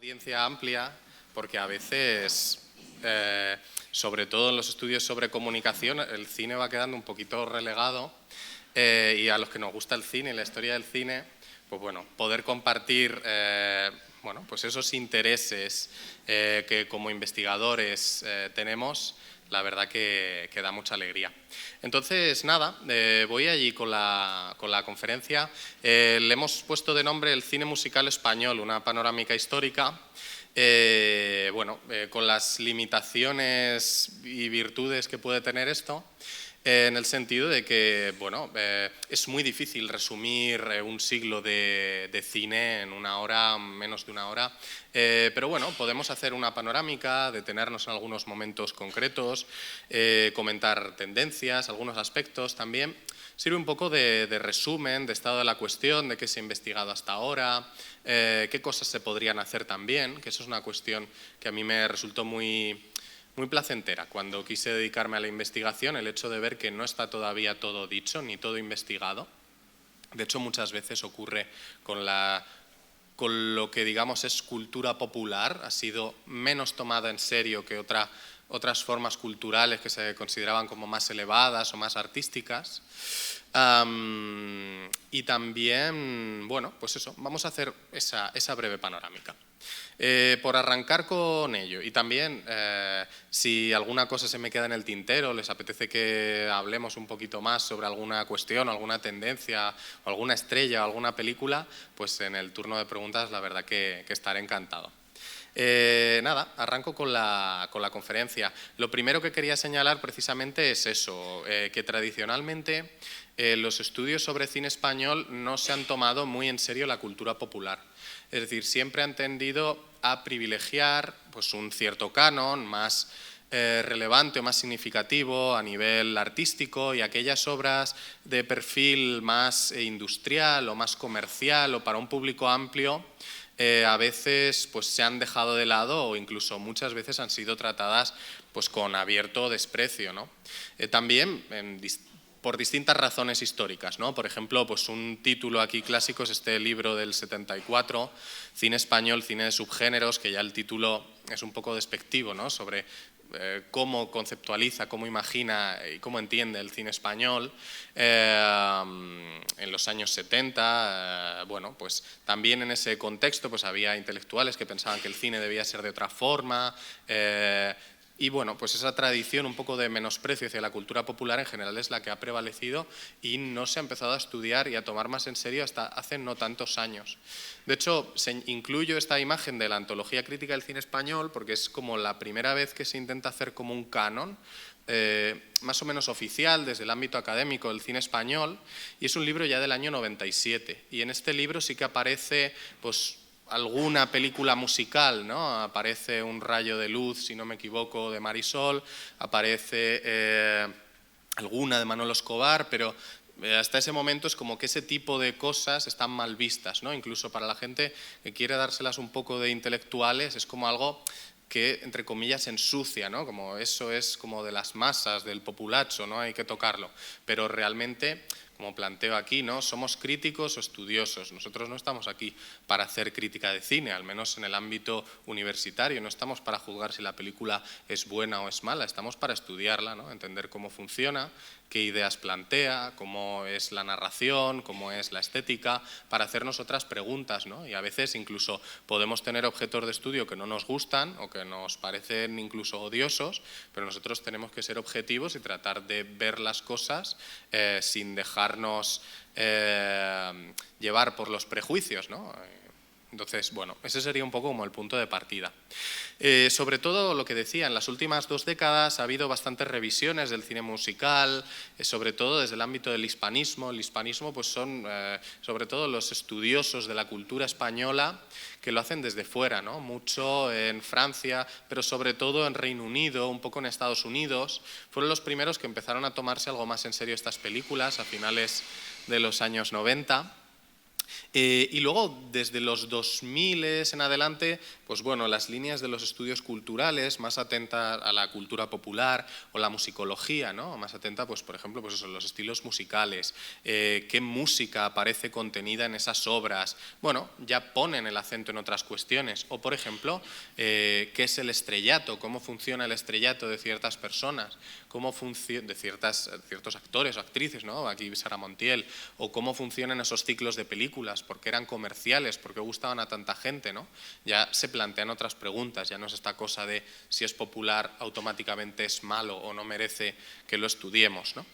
Audiencia amplia, porque a veces, sobre todo en los estudios sobre comunicación, el cine va quedando un poquito relegado y a los que nos gusta el cine y la historia del cine, pues bueno, poder compartir bueno, pues esos intereses que como investigadores tenemos, la verdad que da mucha alegría. Entonces, nada, voy allí con la conferencia. Le hemos puesto de nombre El cine musical español, una panorámica histórica. Bueno, con las limitaciones y virtudes que puede tener esto, en el sentido de que, bueno, es muy difícil resumir un siglo de cine en una hora, menos de una hora, pero bueno, podemos hacer una panorámica, detenernos en algunos momentos concretos, comentar tendencias, algunos aspectos también. Sirve un poco de resumen, de estado de la cuestión, de qué se ha investigado hasta ahora, qué cosas se podrían hacer también, que eso es una cuestión que a mí me resultó muy placentera cuando quise dedicarme a la investigación, el hecho de ver que no está todavía todo dicho ni todo investigado. De hecho, muchas veces ocurre con lo que digamos es cultura popular, ha sido menos tomada en serio que otras formas culturales que se consideraban como más elevadas o más artísticas. Y también, bueno, pues eso, vamos a hacer esa breve panorámica. Por arrancar con ello, y también si alguna cosa se me queda en el tintero, les apetece que hablemos un poquito más sobre alguna cuestión, alguna tendencia, o alguna estrella o alguna película, pues en el turno de preguntas la verdad que estaré encantado. Nada, arranco con la conferencia. Lo primero que quería señalar precisamente es eso, que tradicionalmente los estudios sobre cine español no se han tomado muy en serio la cultura popular. Es decir, siempre han tendido a privilegiar pues, un cierto canon más relevante o más significativo a nivel artístico y aquellas obras de perfil más industrial o más comercial o para un público amplio a veces pues, se han dejado de lado o incluso muchas veces han sido tratadas pues, con abierto desprecio, ¿no? También por distintas razones históricas, ¿no? Por ejemplo, pues un título aquí clásico es este libro del 74, Cine español, cine de subgéneros, que ya el título es un poco despectivo, ¿no? Sobre cómo conceptualiza, cómo imagina y cómo entiende el cine español en los años 70. Bueno, pues también en ese contexto pues había intelectuales que pensaban que el cine debía ser de otra forma. Y bueno, pues esa tradición un poco de menosprecio hacia la cultura popular en general es la que ha prevalecido y no se ha empezado a estudiar y a tomar más en serio hasta hace no tantos años. De hecho, incluyo esta imagen de la antología crítica del cine español porque es como la primera vez que se intenta hacer como un canon más o menos oficial desde el ámbito académico del cine español, y es un libro ya del año 97, y en este libro sí que aparece pues alguna película musical, ¿no? Aparece Un rayo de luz, si no me equivoco, de Marisol, aparece alguna de Manolo Escobar, pero hasta ese momento es como que ese tipo de cosas están mal vistas, ¿no? Incluso para la gente que quiere dárselas un poco de intelectuales, es como algo que, entre comillas, ensucia, ¿no? Como eso es como de las masas, del populacho, no hay que tocarlo, pero realmente, como planteo aquí, ¿no? Somos críticos o estudiosos. Nosotros no estamos aquí para hacer crítica de cine, al menos en el ámbito universitario. No estamos para juzgar si la película es buena o es mala, estamos para estudiarla, ¿no? Entender cómo funciona, qué ideas plantea, cómo es la narración, cómo es la estética, para hacernos otras preguntas, ¿no? Y a veces incluso podemos tener objetos de estudio que no nos gustan o que nos parecen incluso odiosos, pero nosotros tenemos que ser objetivos y tratar de ver las cosas sin dejarnos llevar por los prejuicios, ¿no? Entonces, bueno, ese sería un poco como el punto de partida. Sobre todo lo que decía, en las últimas 2 décadas ha habido bastantes revisiones del cine musical, sobre todo desde el ámbito del hispanismo. El hispanismo pues son sobre todo los estudiosos de la cultura española que lo hacen desde fuera, ¿no? Mucho en Francia, pero sobre todo en Reino Unido, un poco en Estados Unidos. Fueron los primeros que empezaron a tomarse algo más en serio estas películas a finales de los años 90. Y luego, desde los 2000 en adelante, pues bueno, las líneas de los estudios culturales, más atentas a la cultura popular o la musicología, ¿no? Más atenta, pues por ejemplo, pues eso, los estilos musicales, qué música aparece contenida en esas obras. Bueno, ya ponen el acento en otras cuestiones. O, por ejemplo, qué es el estrellato, cómo funciona el estrellato de ciertas personas, cómo funciona de ciertos actores o actrices, ¿no? Aquí Sara Montiel, o cómo funcionan esos ciclos de películas, por qué eran comerciales, por qué gustaban a tanta gente, ¿no? Ya se plantean otras preguntas, ya no es esta cosa de si es popular automáticamente es malo o no merece que lo estudiemos, ¿no?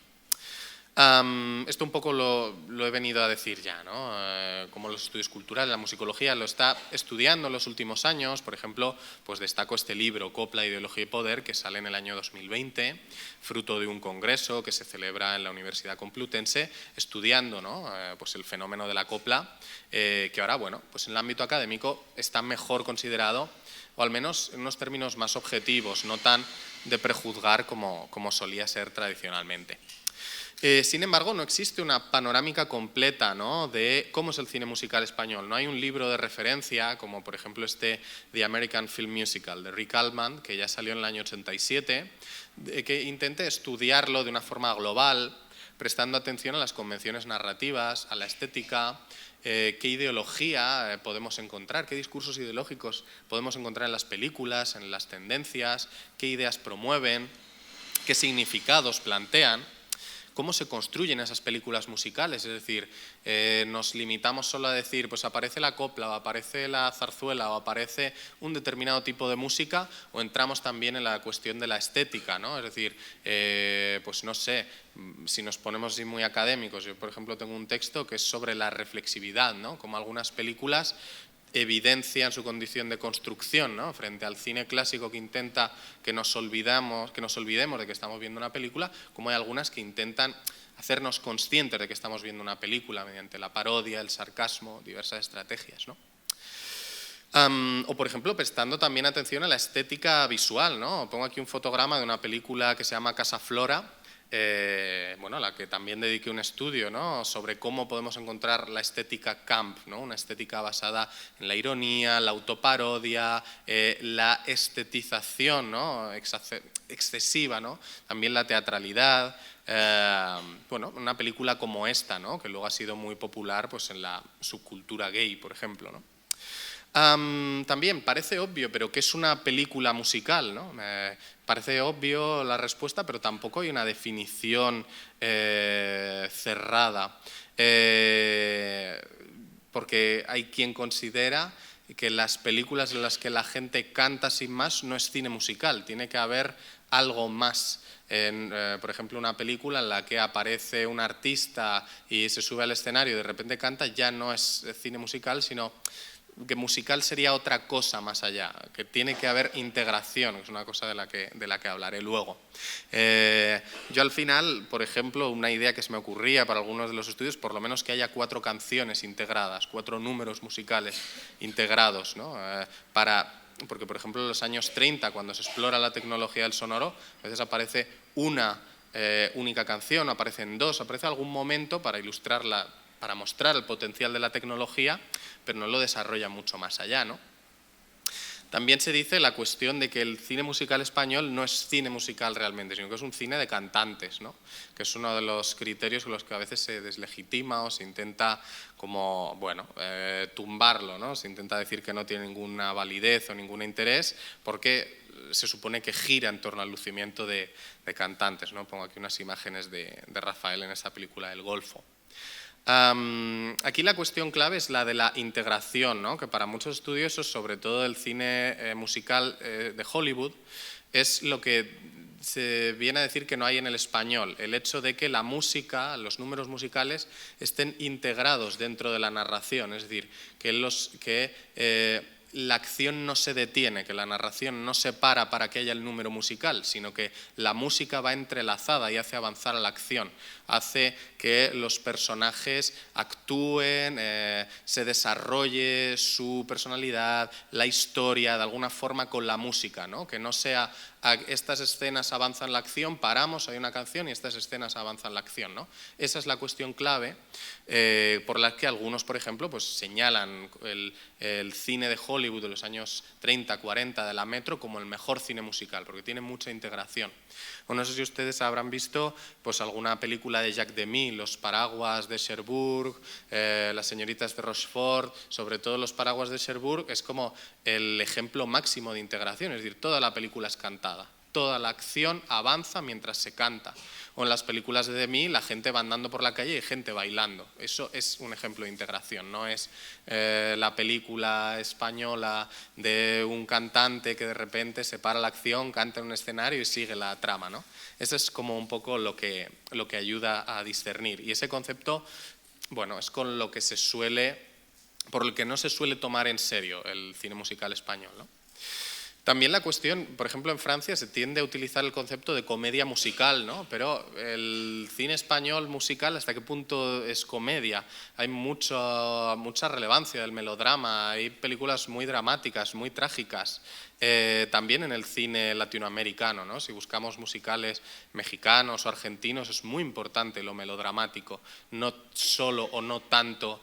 Esto un poco lo he venido a decir ya, ¿no? Como los estudios culturales, la musicología lo está estudiando en los últimos años. Por ejemplo, pues destaco este libro, Copla, Ideología y Poder, que sale en el año 2020, fruto de un congreso que se celebra en la Universidad Complutense, estudiando, ¿no? Pues el fenómeno de la copla, que ahora, bueno, pues en el ámbito académico está mejor considerado, o al menos en unos términos más objetivos, no tan de prejuzgar como solía ser tradicionalmente. Sin embargo, no existe una panorámica completa, ¿no? De cómo es el cine musical español. No hay un libro de referencia, como por ejemplo The American Film Musical, de Rick Altman, que ya salió en el año 87, que intente estudiarlo de una forma global, prestando atención a las convenciones narrativas, a la estética, qué ideología podemos encontrar, qué discursos ideológicos podemos encontrar en las películas, en las tendencias, qué ideas promueven, qué significados plantean. ¿Cómo se construyen esas películas musicales? Es decir, nos limitamos solo a decir, pues aparece la copla, o aparece la zarzuela, o aparece un determinado tipo de música, o entramos también en la cuestión de la estética, ¿no? Es decir, pues no sé, si nos ponemos así muy académicos, yo por ejemplo tengo un texto que es sobre la reflexividad, ¿no? Como algunas películas evidencian su condición de construcción, ¿no? Frente al cine clásico que intenta que nos olvidemos de que estamos viendo una película, como hay algunas que intentan hacernos conscientes de que estamos viendo una película mediante la parodia, el sarcasmo, diversas estrategias, ¿no? O por ejemplo, prestando también atención a la estética visual, ¿no? Pongo aquí un fotograma de una película que se llama Casa Flora, bueno, a la que también dediqué un estudio, ¿no? Sobre cómo podemos encontrar la estética camp, ¿no? Una estética basada en la ironía, la autoparodia, la estetización, ¿no? Excesiva, ¿no? También la teatralidad. Bueno, una película como esta, ¿no? Que luego ha sido muy popular, pues, en la subcultura gay, por ejemplo, ¿no? También parece obvio, pero ¿qué es una película musical, ¿no? Parece obvio la respuesta, pero tampoco hay una definición cerrada, porque hay quien considera que las películas en las que la gente canta sin más no es cine musical, tiene que haber algo más. Por ejemplo, una película en la que aparece un artista y se sube al escenario y de repente canta, ya no es cine musical, sino que musical sería otra cosa más allá, que tiene que haber integración, que es una cosa de la que hablaré luego. Yo al final, por ejemplo, una idea que se me ocurría para algunos de los estudios, por lo menos que haya 4 canciones integradas, 4 números musicales integrados, ¿no? Porque, por ejemplo, en los años 30, cuando se explora la tecnología del sonoro, a veces aparece una única canción, aparecen 2, aparece algún momento para ilustrarla, para mostrar el potencial de la tecnología, pero no lo desarrolla mucho más allá, ¿no? También se dice la cuestión de que el cine musical español no es cine musical realmente, sino que es un cine de cantantes, ¿no? Que es uno de los criterios con los que a veces se deslegitima o se intenta como, bueno, tumbarlo, ¿no? Se intenta decir que no tiene ninguna validez o ningún interés porque se supone que gira en torno al lucimiento de cantantes, ¿no? Pongo aquí unas imágenes de Rafael en esa película El Golfo. Aquí la cuestión clave es la de la integración, ¿no? Que para muchos estudiosos, sobre todo el cine musical de Hollywood, es lo que se viene a decir que no hay en el español, el hecho de que la música, los números musicales estén integrados dentro de la narración, es decir, que la acción no se detiene, que la narración no se para que haya el número musical, sino que la música va entrelazada y hace avanzar a la acción, hace que los personajes actúen, se desarrolle su personalidad, la historia, de alguna forma con la música, ¿no? Que no sea estas escenas avanzan la acción, paramos, hay una canción y estas escenas avanzan la acción, ¿no? Esa es la cuestión clave por la que algunos, por ejemplo, pues señalan el cine de Hollywood de los años 30, 40 de la Metro como el mejor cine musical, porque tiene mucha integración. O no sé si ustedes habrán visto pues alguna película de Jacques Demy, Los paraguas de Cherbourg, Las señoritas de Rochefort, sobre todo Los paraguas de Cherbourg, es como el ejemplo máximo de integración, es decir, toda la película es cantada. Toda la acción avanza mientras se canta. O en las películas de Demy la gente va andando por la calle y hay gente bailando. Eso es un ejemplo de integración, no es la película española de un cantante que de repente se para la acción, canta en un escenario y sigue la trama, ¿no? Eso es como un poco lo que ayuda a discernir. Y ese concepto, bueno, es con lo que por el que no se suele tomar en serio el cine musical español, ¿no? También la cuestión, por ejemplo, en Francia se tiende a utilizar el concepto de comedia musical, ¿no? Pero el cine español musical, ¿hasta qué punto es comedia? Hay mucha relevancia del melodrama, hay películas muy dramáticas, muy trágicas. También en el cine latinoamericano, ¿no? Si buscamos musicales mexicanos o argentinos, es muy importante lo melodramático, no solo o no tanto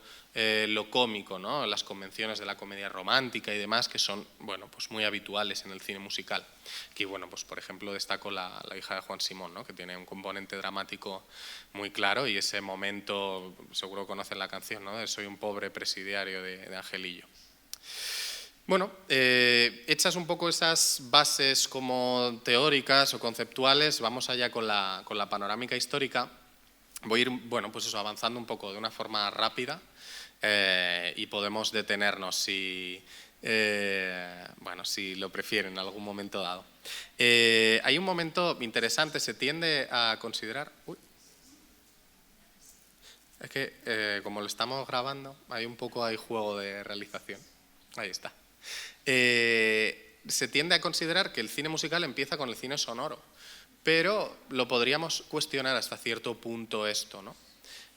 lo cómico, ¿no? Las convenciones de la comedia romántica y demás que son, bueno, pues muy habituales en el cine musical. Aquí, bueno, pues por ejemplo destaco la hija de Juan Simón, ¿no? Que tiene un componente dramático muy claro y ese momento, seguro conocen la canción, ¿no? De Soy un pobre presidiario de Angelillo. Bueno, hechas un poco esas bases como teóricas o conceptuales, vamos allá con la panorámica histórica. Voy a ir, bueno, pues eso, avanzando un poco de una forma rápida. Y podemos detenernos si lo prefieren en algún momento dado. Hay un momento interesante, se tiende a considerar... Es que como lo estamos grabando, hay juego de realización. Ahí está. Se tiende a considerar que el cine musical empieza con el cine sonoro, pero lo podríamos cuestionar hasta cierto punto esto, ¿no?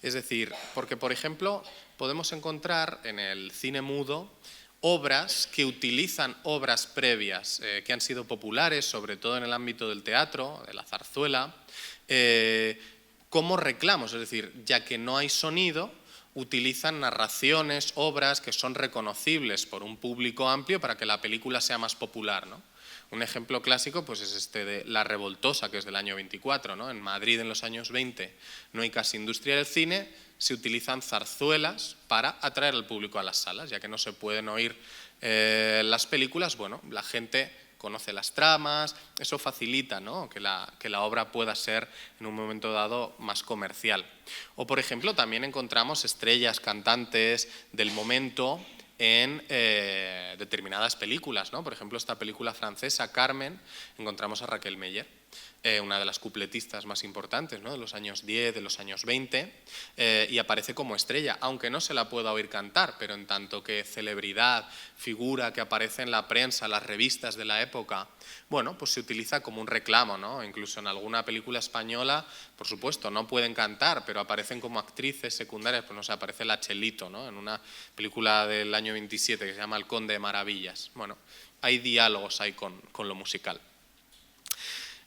Es decir, porque por ejemplo podemos encontrar en el cine mudo obras que utilizan obras previas que han sido populares, sobre todo en el ámbito del teatro, de la zarzuela, como reclamos, es decir, ya que no hay sonido, utilizan narraciones, obras que son reconocibles por un público amplio para que la película sea más popular, ¿no? Un ejemplo clásico pues es este de La Revoltosa, que es del año 24, ¿no? En Madrid en los años 20 no hay casi industria del cine, se utilizan zarzuelas para atraer al público a las salas, ya que no se pueden oír las películas, bueno, la gente conoce las tramas, eso facilita, ¿no? que la obra pueda ser en un momento dado más comercial. O por ejemplo también encontramos estrellas, cantantes del momento en determinadas películas, ¿no? Por ejemplo, esta película francesa, Carmen, encontramos a Raquel Meller, una de las cupletistas más importantes, ¿no? De los años 10, de los años 20, y aparece como estrella, aunque no se la pueda oír cantar, pero en tanto que celebridad, figura que aparece en la prensa, las revistas de la época, bueno, pues se utiliza como un reclamo, ¿no? Incluso en alguna película española, por supuesto, no pueden cantar, pero aparecen como actrices secundarias, pues no sé, aparece la Chelito, ¿no? En una película del año 27 que se llama El Conde de Maravillas. Bueno, hay diálogos ahí con lo musical.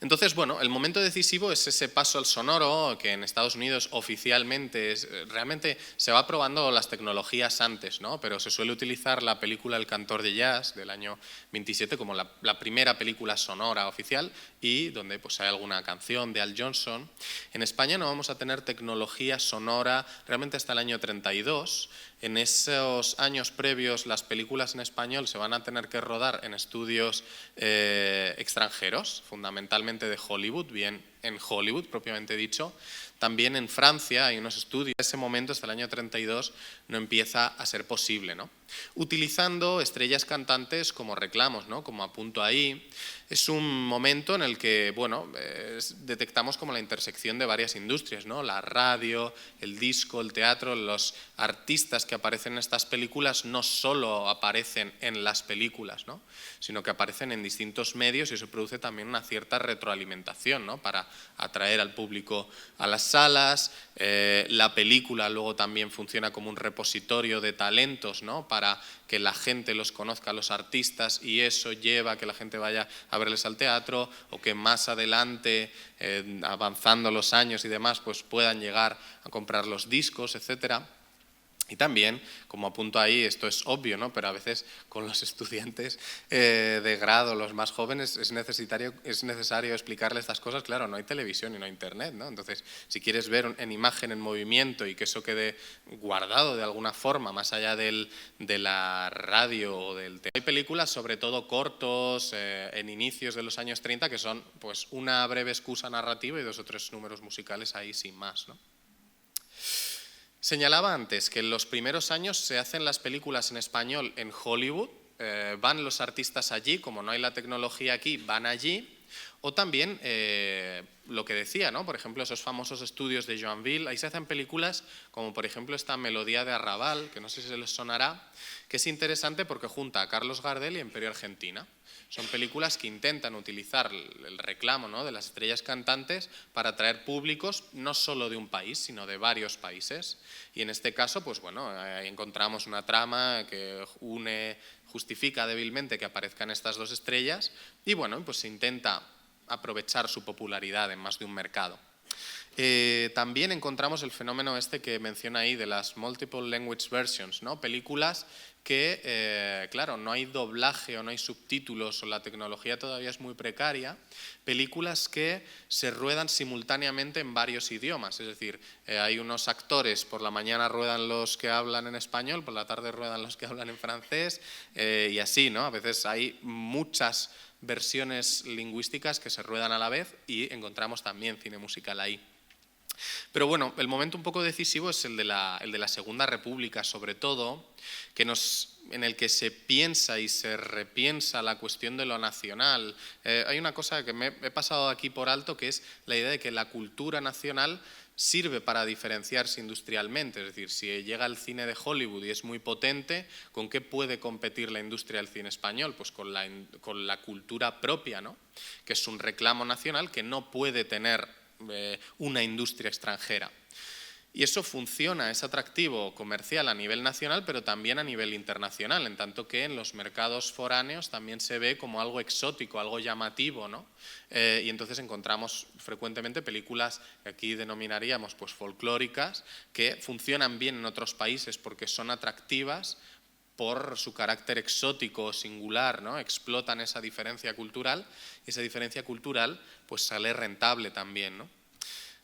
Entonces, bueno, el momento decisivo es ese paso al sonoro, que en Estados Unidos oficialmente realmente se va probando las tecnologías antes, ¿no? Pero se suele utilizar la película El cantor de jazz del año 27 como la primera película sonora oficial y donde pues hay alguna canción de Al Johnson. En España no vamos a tener tecnología sonora realmente hasta el año 32. En esos años previos las películas en español se van a tener que rodar en estudios extranjeros, fundamentalmente de Hollywood, bien en Hollywood propiamente dicho. También en Francia hay unos estudios. En ese momento, hasta el año 32, no empieza a ser posible, ¿no? Utilizando estrellas cantantes como reclamos, ¿no? Como apunto ahí. Es un momento en el que, bueno, detectamos como la intersección de varias industrias, ¿no? La radio, el disco, el teatro, los artistas que aparecen en estas películas no solo aparecen en las películas, ¿no? Sino que aparecen en distintos medios y eso produce también una cierta retroalimentación, ¿no? Para atraer al público a las salas. La película luego también funciona como un repositorio de talentos, ¿no? Para que la gente los conozca, los artistas, y eso lleva a que la gente vaya a verles al teatro, o que más adelante, avanzando los años y demás, pues puedan llegar a comprar los discos, etcétera. Y también, como apunto ahí, esto es obvio, ¿no? Pero a veces con los estudiantes de grado, los más jóvenes, es necesario explicarles estas cosas. Claro, no hay televisión y no hay internet, ¿no? Entonces, si quieres ver en imagen, en movimiento, y que eso quede guardado de alguna forma, más allá de la radio o del teatro. Hay películas, sobre todo cortos, en inicios de los años 30, que son pues una breve excusa narrativa y 2 o 3 números musicales ahí sin más, ¿no? Señalaba antes que en los primeros años se hacen las películas en español en Hollywood, van los artistas allí, como no hay la tecnología aquí, van allí, o también lo que decía, ¿no? Por ejemplo, esos famosos estudios de Joinville, ahí se hacen películas como por ejemplo esta Melodía de Arrabal, que no sé si se les sonará, que es interesante porque junta a Carlos Gardel y a Imperio Argentina. Son películas que intentan utilizar el reclamo, ¿no? De las estrellas cantantes para atraer públicos no solo de un país, sino de varios países. Y en este caso, pues bueno, encontramos una trama que justifica débilmente que aparezcan estas 2 estrellas, y bueno, pues se intenta aprovechar su popularidad en más de un mercado. También encontramos el fenómeno este que menciona ahí de las multiple language versions, ¿no? Películas que, claro, no hay doblaje o no hay subtítulos o la tecnología todavía es muy precaria, películas que se ruedan simultáneamente en varios idiomas, es decir, hay unos actores, por la mañana ruedan los que hablan en español, por la tarde ruedan los que hablan en francés, y así, ¿no? A veces hay muchas versiones lingüísticas que se ruedan a la vez y encontramos también cine musical ahí. Pero bueno, el momento un poco decisivo es el de la Segunda República, sobre todo, en el que se piensa y se repiensa la cuestión de lo nacional. Hay una cosa que me he pasado aquí por alto, que es la idea de que la cultura nacional sirve para diferenciarse industrialmente, es decir, si llega el cine de Hollywood y es muy potente, ¿con qué puede competir la industria del cine español? Pues con la cultura propia, ¿no? Que es un reclamo nacional que no puede tener una industria extranjera. Y eso funciona, es atractivo comercial a nivel nacional, pero también a nivel internacional, en tanto que en los mercados foráneos también se ve como algo exótico, algo llamativo, ¿no? Y entonces encontramos frecuentemente películas que aquí denominaríamos pues folclóricas, que funcionan bien en otros países porque son atractivas por su carácter exótico o singular, ¿no? Explotan esa diferencia cultural, y esa diferencia cultural pues sale rentable también, ¿no?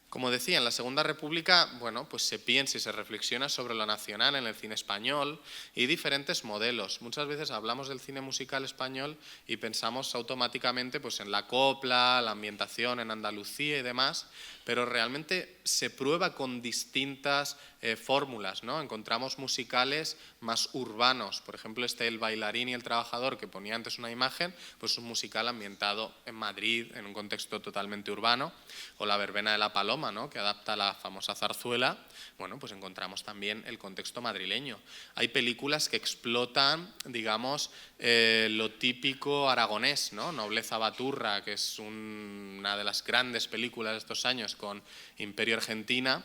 Como decía, en la Segunda República, bueno, pues se piensa y se reflexiona sobre lo nacional en el cine español y diferentes modelos. Muchas veces hablamos del cine musical español y pensamos automáticamente pues en la copla, la ambientación en Andalucía y demás, pero realmente se prueba con distintas fórmulas, ¿no? Encontramos musicales más urbanos, por ejemplo El bailarín y el trabajador, que ponía antes una imagen, pues es un musical ambientado en Madrid, en un contexto totalmente urbano, o La verbena de la paloma, ¿no? Que adapta la famosa zarzuela. Bueno, pues encontramos también el contexto madrileño. Hay películas que explotan, digamos, lo típico aragonés, ¿no? Nobleza baturra, que es una de las grandes películas de estos años con Imperio Argentina,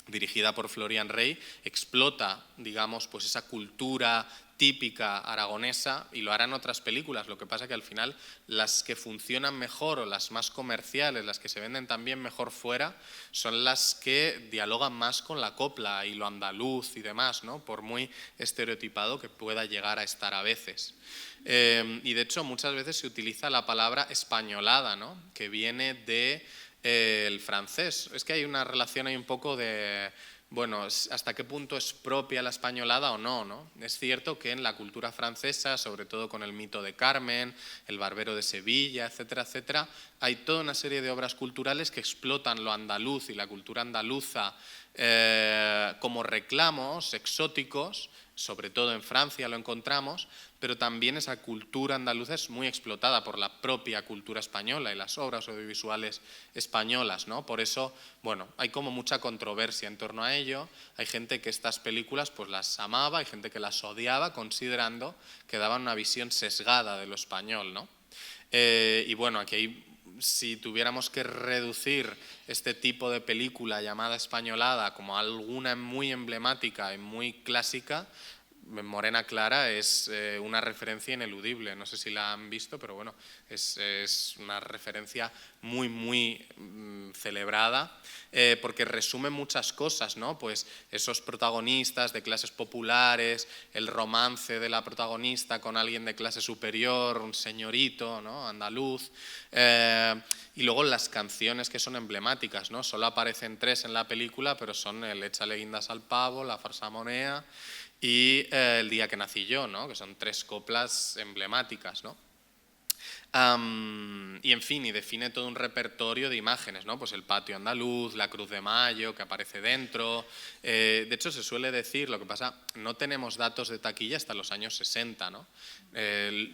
dirigida por Florian Rey, explota, digamos, pues esa cultura típica aragonesa, y lo harán otras películas. Lo que pasa que al final las que funcionan mejor o las más comerciales, las que se venden también mejor fuera, son las que dialogan más con la copla y lo andaluz y demás, ¿no? Por muy estereotipado que pueda llegar a estar a veces. Y de hecho muchas veces se utiliza la palabra españolada, ¿no? Que viene de el francés. Es que hay una relación ahí un poco de, bueno, hasta qué punto es propia la españolada o no, ¿no? Es cierto que en la cultura francesa, sobre todo con el mito de Carmen, el Barbero de Sevilla, etcétera, etcétera, hay toda una serie de obras culturales que explotan lo andaluz y la cultura andaluza como reclamos exóticos, sobre todo en Francia lo encontramos, pero también esa cultura andaluza es muy explotada por la propia cultura española y las obras audiovisuales españolas, ¿no? Por eso, bueno, hay como mucha controversia en torno a ello. Hay gente que estas películas pues las amaba, hay gente que las odiaba, considerando que daban una visión sesgada de lo español, ¿no? Y bueno, aquí hay si tuviéramos que reducir este tipo de película llamada españolada como alguna muy emblemática y muy clásica, Morena Clara es una referencia ineludible. No sé si la han visto, pero bueno, es una referencia muy celebrada, porque resume muchas cosas, ¿no? Pues esos protagonistas de clases populares, el romance de la protagonista con alguien de clase superior, un señorito, ¿no? Andaluz, y luego las canciones que son emblemáticas, ¿no? Solo aparecen 3 en la película, pero son el Échale guindas al pavo, la farsamonea y el día que nací yo, ¿no? Que son 3 coplas emblemáticas, ¿no? Y en fin, y define todo un repertorio de imágenes, ¿no? Pues el patio andaluz, la Cruz de Mayo que aparece dentro. De hecho, se suele decir, lo que pasa, no tenemos datos de taquilla hasta los años 60, ¿no?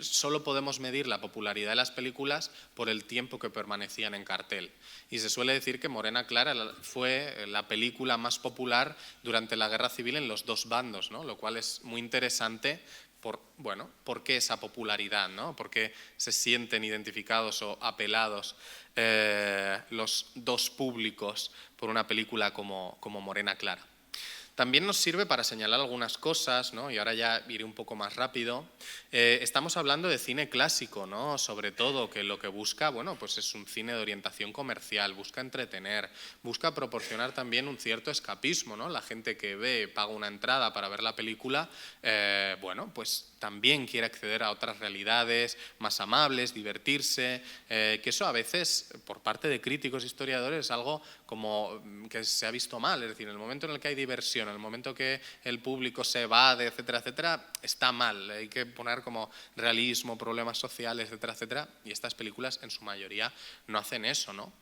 Solo podemos medir la popularidad de las películas por el tiempo que permanecían en cartel. Y se suele decir que Morena Clara fue la película más popular durante la Guerra Civil en los 2 bandos, ¿no? Lo cual es muy interesante. ¿Por qué esa popularidad, ¿no? ¿Por qué se sienten identificados o apelados los 2 públicos por una película como Morena Clara? También nos sirve para señalar algunas cosas, ¿no? Y ahora ya iré un poco más rápido. Estamos hablando de cine clásico, ¿no? Sobre todo, que lo que busca, bueno, pues es un cine de orientación comercial, busca entretener, busca proporcionar también un cierto escapismo, ¿no? La gente que ve, paga una entrada para ver la película, bueno, pues también quiere acceder a otras realidades más amables, divertirse, que eso a veces, por parte de críticos e historiadores, es algo como que se ha visto mal. Es decir, en el momento en el que hay diversión, en el momento que el público se evade, etcétera, etcétera, está mal. Hay que poner como realismo, problemas sociales, etcétera, etcétera, y estas películas en su mayoría no hacen eso, ¿no?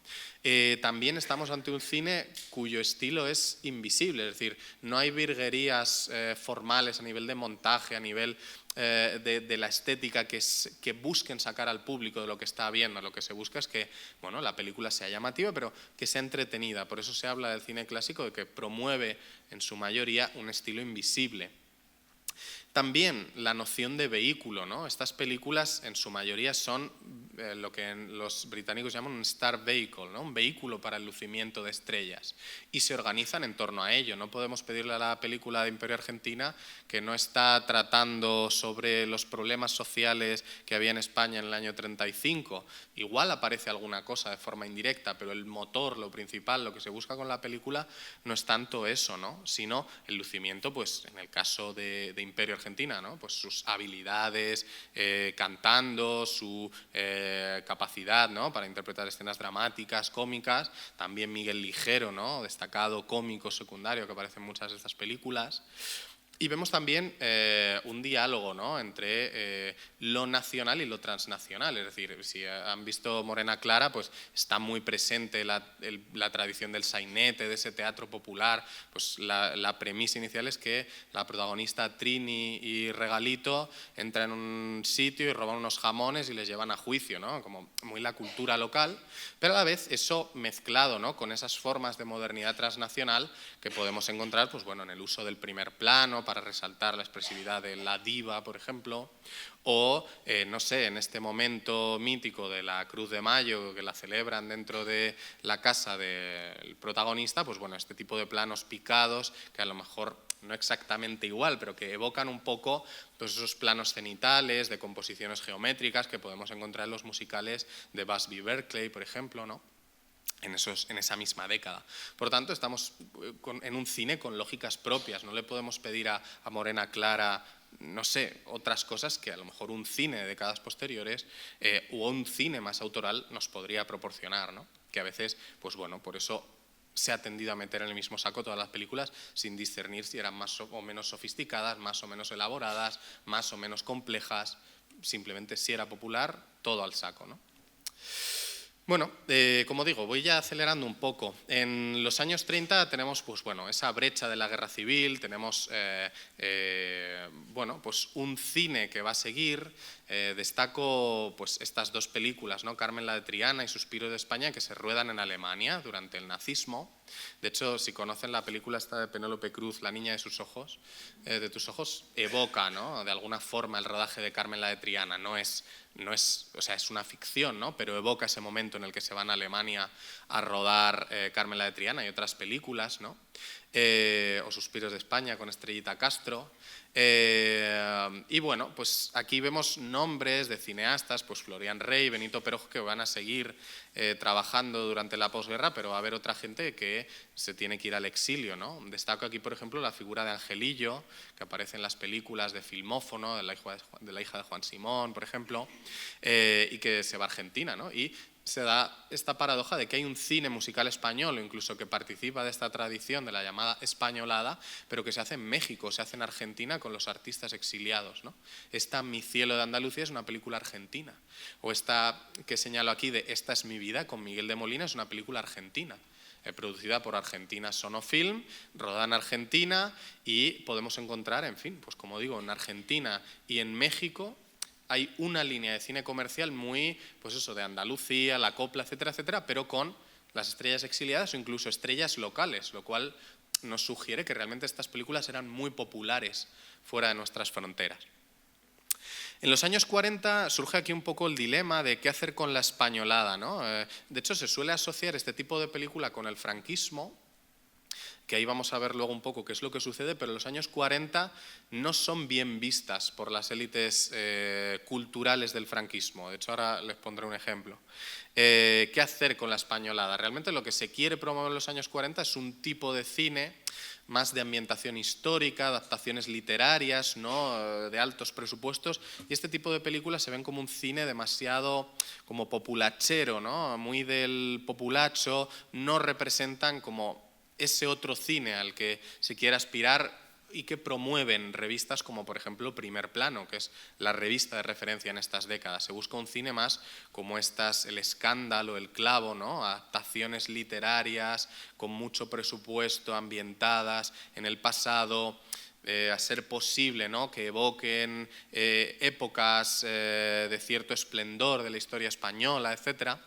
También estamos ante un cine cuyo estilo es invisible, es decir, no hay virguerías formales a nivel de montaje, a nivel de la estética que busquen sacar al público de lo que está viendo. Lo que se busca es que, bueno, la película sea llamativa, pero que sea entretenida. Por eso se habla del cine clásico, de que promueve en su mayoría un estilo invisible. También la noción de vehículo, ¿no? Estas películas en su mayoría son lo que los británicos llaman un star vehicle, ¿no? Un vehículo para el lucimiento de estrellas, y se organizan en torno a ello. No podemos pedirle a la película de Imperio Argentina, que no está tratando sobre los problemas sociales que había en España en el año 35. Igual aparece alguna cosa de forma indirecta, pero el motor, lo principal, lo que se busca con la película no es tanto eso, ¿no? Sino el lucimiento, pues en el caso de Imperio Argentina, ¿no? Pues sus habilidades cantando, su capacidad, ¿no? Para interpretar escenas dramáticas, cómicas. También Miguel Ligero, ¿no? Destacado cómico secundario que aparece en muchas de estas películas. Y vemos también un diálogo, ¿no? Entre lo nacional y lo transnacional. Es decir, si han visto Morena Clara, pues está muy presente la tradición del sainete, de ese teatro popular. Pues la premisa inicial es que la protagonista Trini y Regalito entran en un sitio y roban unos jamones y les llevan a juicio, ¿no? Como muy la cultura local, pero a la vez eso mezclado, ¿no? Con esas formas de modernidad transnacional que podemos encontrar, pues bueno, en el uso del primer plano para resaltar la expresividad de la diva, por ejemplo, o, no sé, en este momento mítico de la Cruz de Mayo, que la celebran dentro de la casa del protagonista, pues bueno, este tipo de planos picados, que a lo mejor no exactamente igual, pero que evocan un poco pues esos planos cenitales, de composiciones geométricas que podemos encontrar en los musicales de Busby Berkeley, por ejemplo, ¿no? En esa misma década. Por tanto, estamos en un cine con lógicas propias. No le podemos pedir a Morena Clara, no sé, otras cosas que a lo mejor un cine de décadas posteriores o un cine más autoral nos podría proporcionar, ¿no? Que a veces, pues bueno, por eso se ha tendido a meter en el mismo saco todas las películas sin discernir si eran más o menos sofisticadas, más o menos elaboradas, más o menos complejas. Simplemente si era popular, todo al saco, ¿no? Bueno, como digo, voy ya acelerando un poco. En los años 30 tenemos, pues bueno, esa brecha de la guerra civil, tenemos, bueno, pues un cine que va a seguir. Destaco pues estas 2 películas, ¿no? Carmen la de Triana y Suspiro de España, que se ruedan en Alemania durante el nazismo. De hecho, si conocen la película esta de Penélope Cruz, La niña de sus ojos, de tus ojos, evoca, ¿no? De alguna forma el rodaje de Carmen la de Triana. No es no es, o sea, es una ficción, ¿no? Pero evoca ese momento en el que se van a Alemania a rodar Carmen la de Triana y otras películas, ¿no? O Suspiros de España con Estrellita Castro. Y bueno, pues aquí vemos nombres de cineastas, pues Florian Rey, Benito Perojo, que van a seguir trabajando durante la posguerra, pero va a haber otra gente que se tiene que ir al exilio, ¿no? Destaco aquí, por ejemplo, la figura de Angelillo, que aparece en las películas de Filmófono, de la hija de Juan Simón, por ejemplo, y que se va a Argentina, ¿no? Y se da esta paradoja de que hay un cine musical español, o incluso que participa de esta tradición de la llamada españolada, pero que se hace en México, se hace en Argentina con los artistas exiliados, ¿no? Esta Mi cielo de Andalucía es una película argentina, o esta que señalo aquí de Esta es mi vida con Miguel de Molina es una película argentina, producida por Argentina Sonofilm, rodada en Argentina, y podemos encontrar, en fin, pues como digo, en Argentina y en México hay una línea de cine comercial muy, pues eso, de Andalucía, la copla, etcétera, etcétera, pero con las estrellas exiliadas o incluso estrellas locales, lo cual nos sugiere que realmente estas películas eran muy populares fuera de nuestras fronteras. En los años 40 surge aquí un poco el dilema de qué hacer con la españolada, ¿no? De hecho, se suele asociar este tipo de película con el franquismo, que ahí vamos a ver luego un poco qué es lo que sucede, pero en los años 40 no son bien vistas por las élites culturales del franquismo. De hecho, ahora les pondré un ejemplo. ¿Qué hacer con la españolada? Realmente lo que se quiere promover en los años 40 es un tipo de cine más de ambientación histórica, adaptaciones literarias, ¿no? De altos presupuestos, y este tipo de películas se ven como un cine demasiado como populachero, ¿no? Muy del populacho, no representan como ese otro cine al que se quiere aspirar y que promueven revistas como por ejemplo Primer Plano, que es la revista de referencia en estas décadas. Se busca un cine más como estas, El Escándalo, El Clavo, ¿no? Adaptaciones literarias con mucho presupuesto, ambientadas en el pasado, a ser posible, ¿no? Que evoquen épocas de cierto esplendor de la historia española, etcétera.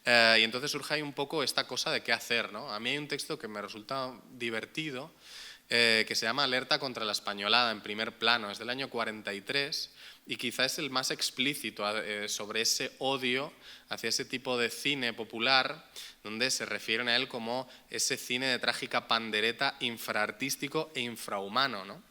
Y entonces surge ahí un poco esta cosa de qué hacer, ¿no? A mí hay un texto que me resulta divertido, que se llama Alerta contra la españolada, en Primer Plano, es del año 43, y quizá es el más explícito sobre ese odio hacia ese tipo de cine popular, donde se refieren a él como ese cine de trágica pandereta infraartístico e infrahumano, ¿no?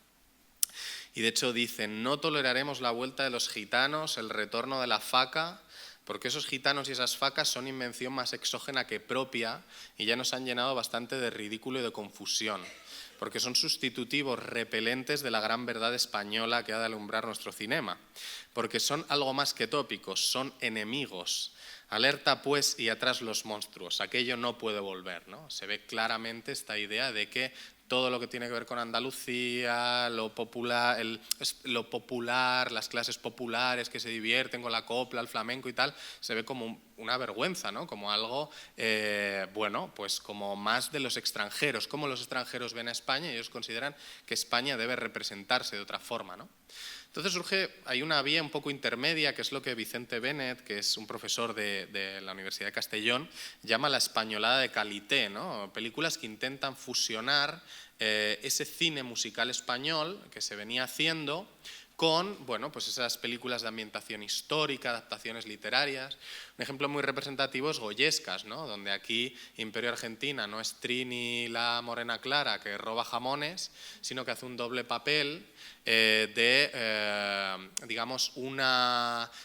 Y de hecho dicen: no toleraremos la vuelta de los gitanos, el retorno de la faca, porque esos gitanos y esas facas son invención más exógena que propia y ya nos han llenado bastante de ridículo y de confusión, porque son sustitutivos repelentes de la gran verdad española que ha de alumbrar nuestro cinema, porque son algo más que tópicos, son enemigos. Alerta pues y atrás los monstruos, aquello no puede volver, ¿no? Se ve claramente esta idea de que todo lo que tiene que ver con Andalucía, lo popular, las clases populares que se divierten con la copla, el flamenco y tal, se ve como una vergüenza, ¿no? Como algo, bueno, pues como más de los extranjeros, como los extranjeros ven a España y ellos consideran que España debe representarse de otra forma, ¿no? Entonces hay una vía un poco intermedia, que es lo que Vicente Benet, que es un profesor de la Universidad de Castellón, llama la españolada de qualité, ¿no? Películas que intentan fusionar ese cine musical español que se venía haciendo con, bueno, pues esas películas de ambientación histórica, adaptaciones literarias. Un ejemplo muy representativo es Goyescas, ¿no? Donde aquí Imperio Argentina no es Trini la morena clara que roba jamones, sino que hace un doble papel digamos,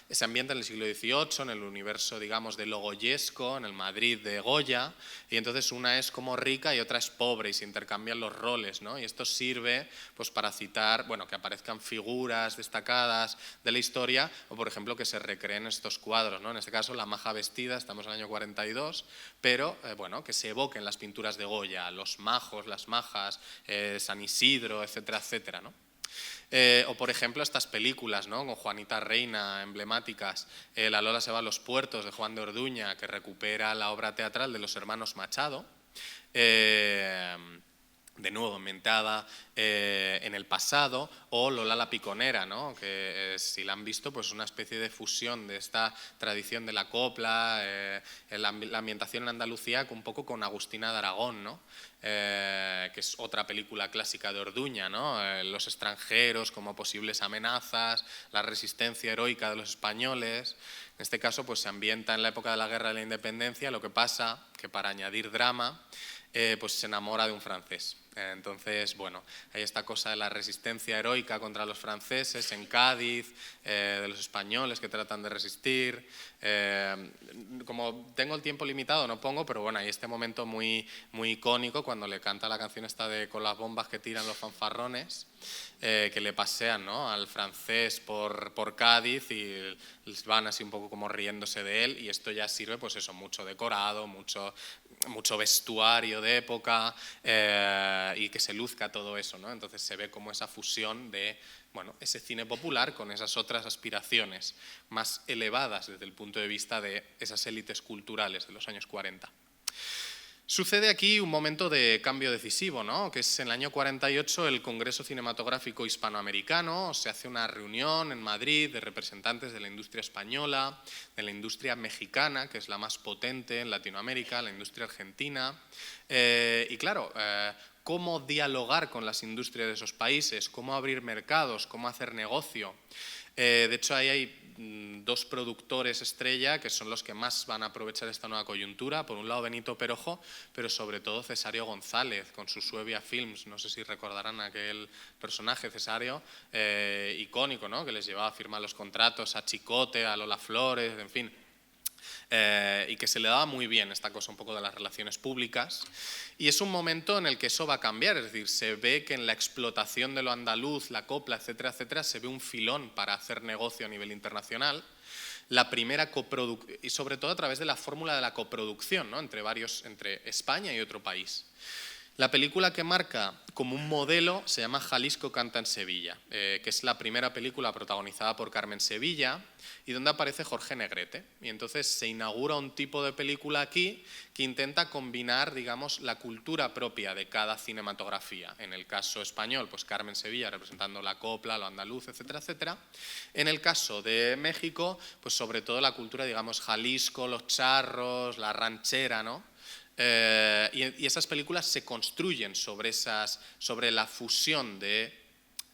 ese ambiente en el siglo XVIII, en el universo, digamos, de lo goyesco, en el Madrid de Goya, y entonces una es como rica y otra es pobre y se intercambian los roles, ¿no? Y esto sirve pues para citar, bueno, que aparezcan figuras destacadas de la historia o, por ejemplo, que se recreen estos cuadros, ¿no? En este caso, La maja vestida, estamos en el año 42, pero, bueno, que se evoquen las pinturas de Goya, los majos, las majas, San Isidro, etcétera, etcétera, ¿no? O por ejemplo estas películas, ¿no? Con Juanita Reina, emblemáticas, La Lola se va a los puertos, de Juan de Orduña, que recupera la obra teatral de los hermanos Machado, de nuevo ambientada en el pasado, o Lola la Piconera, ¿no? Que si la han visto, pues es una especie de fusión de esta tradición de la copla, la ambientación en Andalucía un poco con Agustina de Aragón, ¿no? Que es otra película clásica de Orduña, ¿no? Los extranjeros como posibles amenazas, la resistencia heroica de los españoles. En este caso pues se ambienta en la época de la Guerra de la Independencia, lo que pasa que para añadir drama pues se enamora de un francés. Entonces, bueno, hay esta cosa de la resistencia heroica contra los franceses en Cádiz, de los españoles que tratan de resistir. Como tengo el tiempo limitado no pongo, pero bueno, hay este momento muy icónico cuando le canta la canción esta de Con las bombas que tiran los fanfarrones, que le pasean, ¿no?, al francés por Cádiz y les van así un poco como riéndose de él, y esto ya sirve, pues eso, mucho decorado, mucho vestuario de época, y que se luzca todo eso, ¿no? Entonces se ve como esa fusión de, bueno, ese cine popular con esas otras aspiraciones más elevadas desde el punto de vista de esas élites culturales de los años 40. Sucede aquí un momento de cambio decisivo, ¿no?, que es en el año 48 el Congreso Cinematográfico Hispanoamericano. Se hace una reunión en Madrid de representantes de la industria española, de la industria mexicana, que es la más potente en Latinoamérica, la industria argentina, y claro, cómo dialogar con las industrias de esos países, cómo abrir mercados, cómo hacer negocio. De hecho, ahí hay dos productores estrella que son los que más van a aprovechar esta nueva coyuntura. Por un lado Benito Perojo, pero sobre todo Cesario González con su Suevia Films. No sé si recordarán aquel personaje, Cesario, icónico, ¿no?, que les llevaba a firmar los contratos a Chicote, a Lola Flores, en fin. Y que se le daba muy bien esta cosa un poco de las relaciones públicas, y es un momento en el que eso va a cambiar. Es decir, se ve que en la explotación de lo andaluz, la copla, etcétera, etcétera, se ve un filón para hacer negocio a nivel internacional. La primera coproducción, y sobre todo a través de la fórmula de la coproducción, ¿no?, entre España y otro país. La película que marca como un modelo se llama Jalisco canta en Sevilla, que es la primera película protagonizada por Carmen Sevilla y donde aparece Jorge Negrete. Y entonces se inaugura un tipo de película aquí que intenta combinar, digamos, la cultura propia de cada cinematografía. En el caso español, pues Carmen Sevilla representando la copla, lo andaluz, etcétera, etcétera. En el caso de México, pues sobre todo la cultura, digamos, Jalisco, los charros, la ranchera, ¿no? Y esas películas se construyen sobre la fusión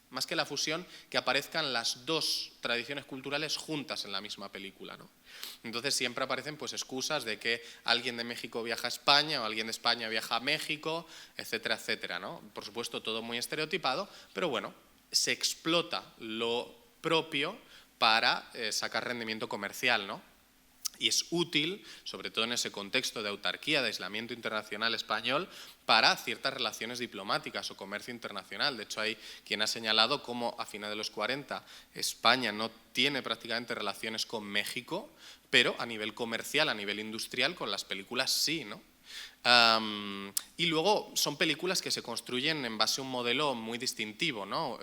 más que la fusión, que aparezcan las dos tradiciones culturales juntas en la misma película, ¿no? Entonces siempre aparecen pues excusas de que alguien de México viaja a España o alguien de España viaja a México, etcétera, etcétera, ¿no? Por supuesto todo muy estereotipado, pero bueno, se explota lo propio para sacar rendimiento comercial, ¿no? Y es útil, sobre todo en ese contexto de autarquía, de aislamiento internacional español, para ciertas relaciones diplomáticas o comercio internacional. De hecho, hay quien ha señalado cómo a finales de los 40 España no tiene prácticamente relaciones con México, pero a nivel comercial, a nivel industrial, con las películas sí, ¿no? Y luego son películas que se construyen en base a un modelo muy distintivo, ¿no?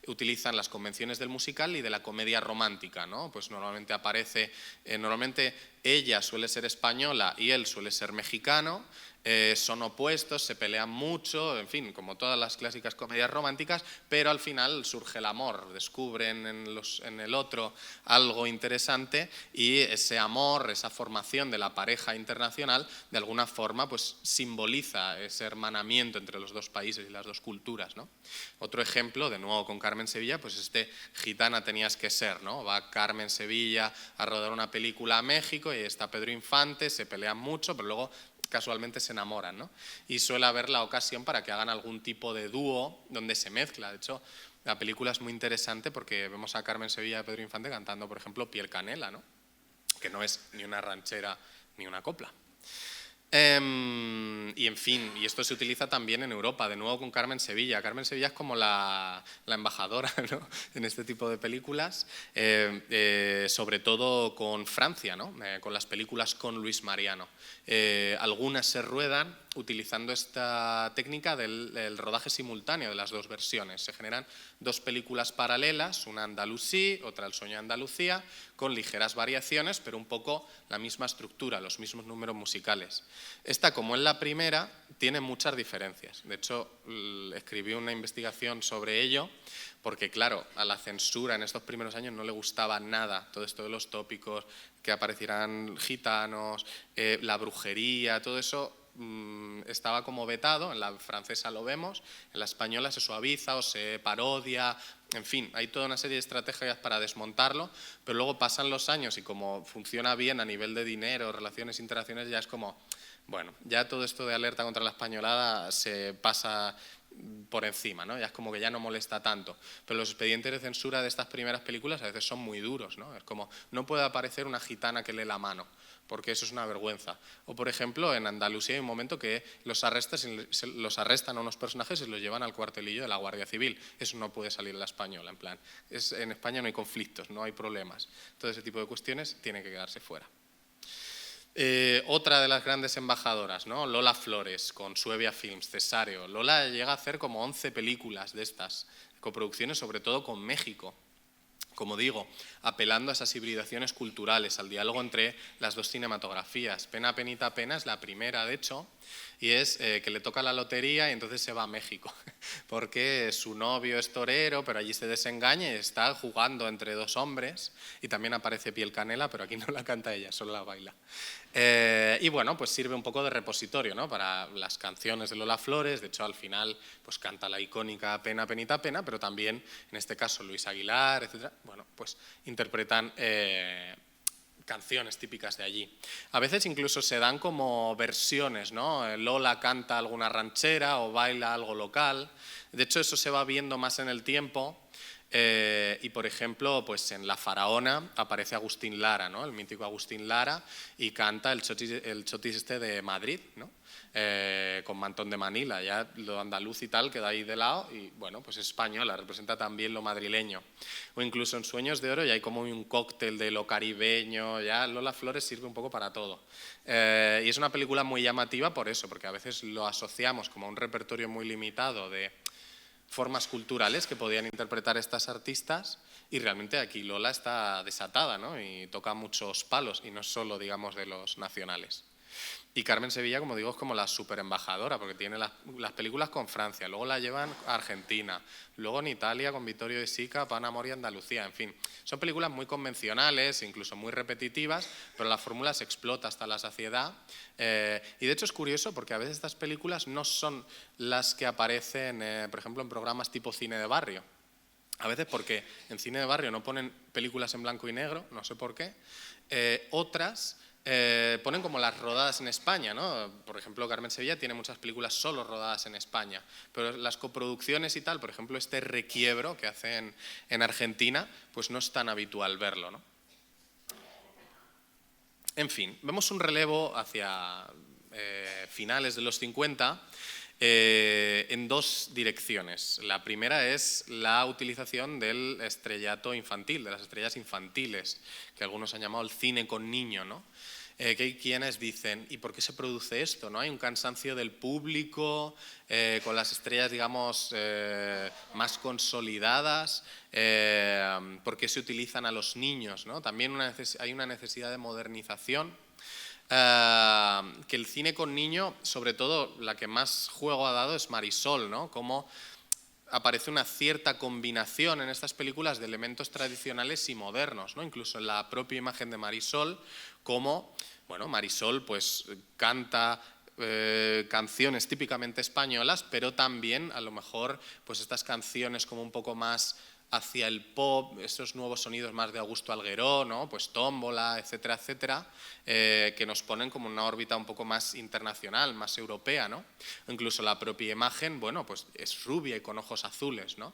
Utilizan las convenciones del musical y de la comedia romántica, ¿no? Pues normalmente normalmente ella suele ser española y él suele ser mexicano. Son opuestos, se pelean mucho, en fin, como todas las clásicas comedias románticas, pero al final surge el amor, descubren en el otro algo interesante, y ese amor, esa formación de la pareja internacional, de alguna forma pues simboliza ese hermanamiento entre los dos países y las dos culturas, ¿no? Otro ejemplo, de nuevo con Carmen Sevilla, pues Gitana tenías que ser, ¿no? Va Carmen Sevilla a rodar una película a México y está Pedro Infante, se pelean mucho, pero luego casualmente se enamoran, ¿no? Y suele haber la ocasión para que hagan algún tipo de dúo donde se mezcla. De hecho, la película es muy interesante porque vemos a Carmen Sevilla y a Pedro Infante cantando, por ejemplo, Piel Canela, ¿no?, que no es ni una ranchera ni una copla. Y en fin, y esto se utiliza también en Europa, de nuevo con Carmen Sevilla. Carmen Sevilla es como la embajadora, ¿no?, en este tipo de películas, sobre todo con Francia, ¿no?, con las películas con Luis Mariano. Algunas se ruedan utilizando esta técnica del rodaje simultáneo de las dos versiones. Se generan dos películas paralelas, una Andalusí, otra El sueño de Andalucía, con ligeras variaciones, pero un poco la misma estructura, los mismos números musicales. Esta, como en la primera, tiene muchas diferencias. De hecho, escribí una investigación sobre ello, porque claro, a la censura en estos primeros años no le gustaba nada todo esto de los tópicos, que aparecieran gitanos, la brujería, todo eso estaba como vetado. En la francesa lo vemos, en la española se suaviza o se parodia, en fin, hay toda una serie de estrategias para desmontarlo, pero luego pasan los años y como funciona bien a nivel de dinero, relaciones internacionales, ya es como, bueno, ya todo esto de alerta contra la españolada se pasa por encima, ¿no? Ya es como que ya no molesta tanto. Pero los expedientes de censura de estas primeras películas a veces son muy duros, ¿no? Es como, no puede aparecer una gitana que lee la mano, porque eso es una vergüenza. O, por ejemplo, en Andalucía hay un momento que los arrestan a unos personajes y los llevan al cuartelillo de la Guardia Civil. Eso no puede salir en la española, en plan. En España no hay conflictos, no hay problemas. Todo ese tipo de cuestiones tiene que quedarse fuera. Otra de las grandes embajadoras, ¿no? Lola Flores, con Suevia Films, Cesáreo. Lola llega a hacer como 11 películas de estas coproducciones, sobre todo con México. Como digo, apelando a esas hibridaciones culturales, al diálogo entre las dos cinematografías. Pena, penita, pena es la primera, de hecho, y es que le toca la lotería y entonces se va a México, porque su novio es torero, pero allí se desengaña y está jugando entre dos hombres, y también aparece Piel Canela, pero aquí no la canta ella, solo la baila. Y bueno, pues sirve un poco de repositorio, ¿no? Para las canciones de Lola Flores. De hecho, al final pues canta la icónica Pena, penita, pena, pero también, en este caso, Luis Aguilar, etc. Bueno, pues interpretan canciones típicas de allí. A veces incluso se dan como versiones, ¿no? Lola canta alguna ranchera o baila algo local. De hecho, eso se va viendo más en el tiempo. Y por ejemplo, pues en La Faraona aparece Agustín Lara, ¿no? El mítico Agustín Lara, y canta el chotis este de Madrid, ¿no? Con Mantón de Manila, ya lo andaluz y tal queda ahí de lado, y bueno, pues es española, representa también lo madrileño. O incluso en Sueños de Oro ya hay como un cóctel de lo caribeño, ya Lola Flores sirve un poco para todo. Y es una película muy llamativa por eso, porque a veces lo asociamos como a un repertorio muy limitado de formas culturales que podían interpretar estas artistas, y realmente aquí Lola está desatada, ¿no? Y toca muchos palos, y no es solo, digamos, de los nacionales. Y Carmen Sevilla, como digo, es como la superembajadora, porque tiene las películas con Francia, luego la llevan a Argentina, luego en Italia con Vittorio De Sica, Pan, Amor y Andalucía, en fin. Son películas muy convencionales, incluso muy repetitivas, pero la fórmula se explota hasta la saciedad. Y de hecho es curioso porque a veces estas películas no son las que aparecen, por ejemplo, en programas tipo cine de barrio. A veces porque en cine de barrio no ponen películas en blanco y negro, no sé por qué. Otras ponen como las rodadas en España, ¿no? Por ejemplo, Carmen Sevilla tiene muchas películas solo rodadas en España, pero las coproducciones y tal, por ejemplo, este Requiebro que hacen en Argentina, pues no es tan habitual verlo, ¿no? En fin, vemos un relevo hacia finales de los 50 en dos direcciones. La primera es la utilización del estrellato infantil, de las estrellas infantiles, que algunos han llamado el cine con niño, ¿no? Que hay quienes dicen, ¿y por qué se produce esto? ¿No? Hay un cansancio del público con las estrellas, digamos, más consolidadas. ¿Por qué se utilizan a los niños, ¿no? También hay una necesidad de modernización. Que el cine con niño, sobre todo la que más juego ha dado es Marisol, ¿no? Cómo aparece una cierta combinación en estas películas de elementos tradicionales y modernos, ¿no? Incluso en la propia imagen de Marisol, como, bueno, Marisol pues canta canciones típicamente españolas, pero también a lo mejor pues estas canciones como un poco más hacia el pop, esos nuevos sonidos más de Augusto Algueró, ¿no? Pues Tómbola, etcétera, etcétera, que nos ponen como una órbita un poco más internacional, más europea, ¿no? Incluso la propia imagen, bueno, pues es rubia y con ojos azules, ¿no?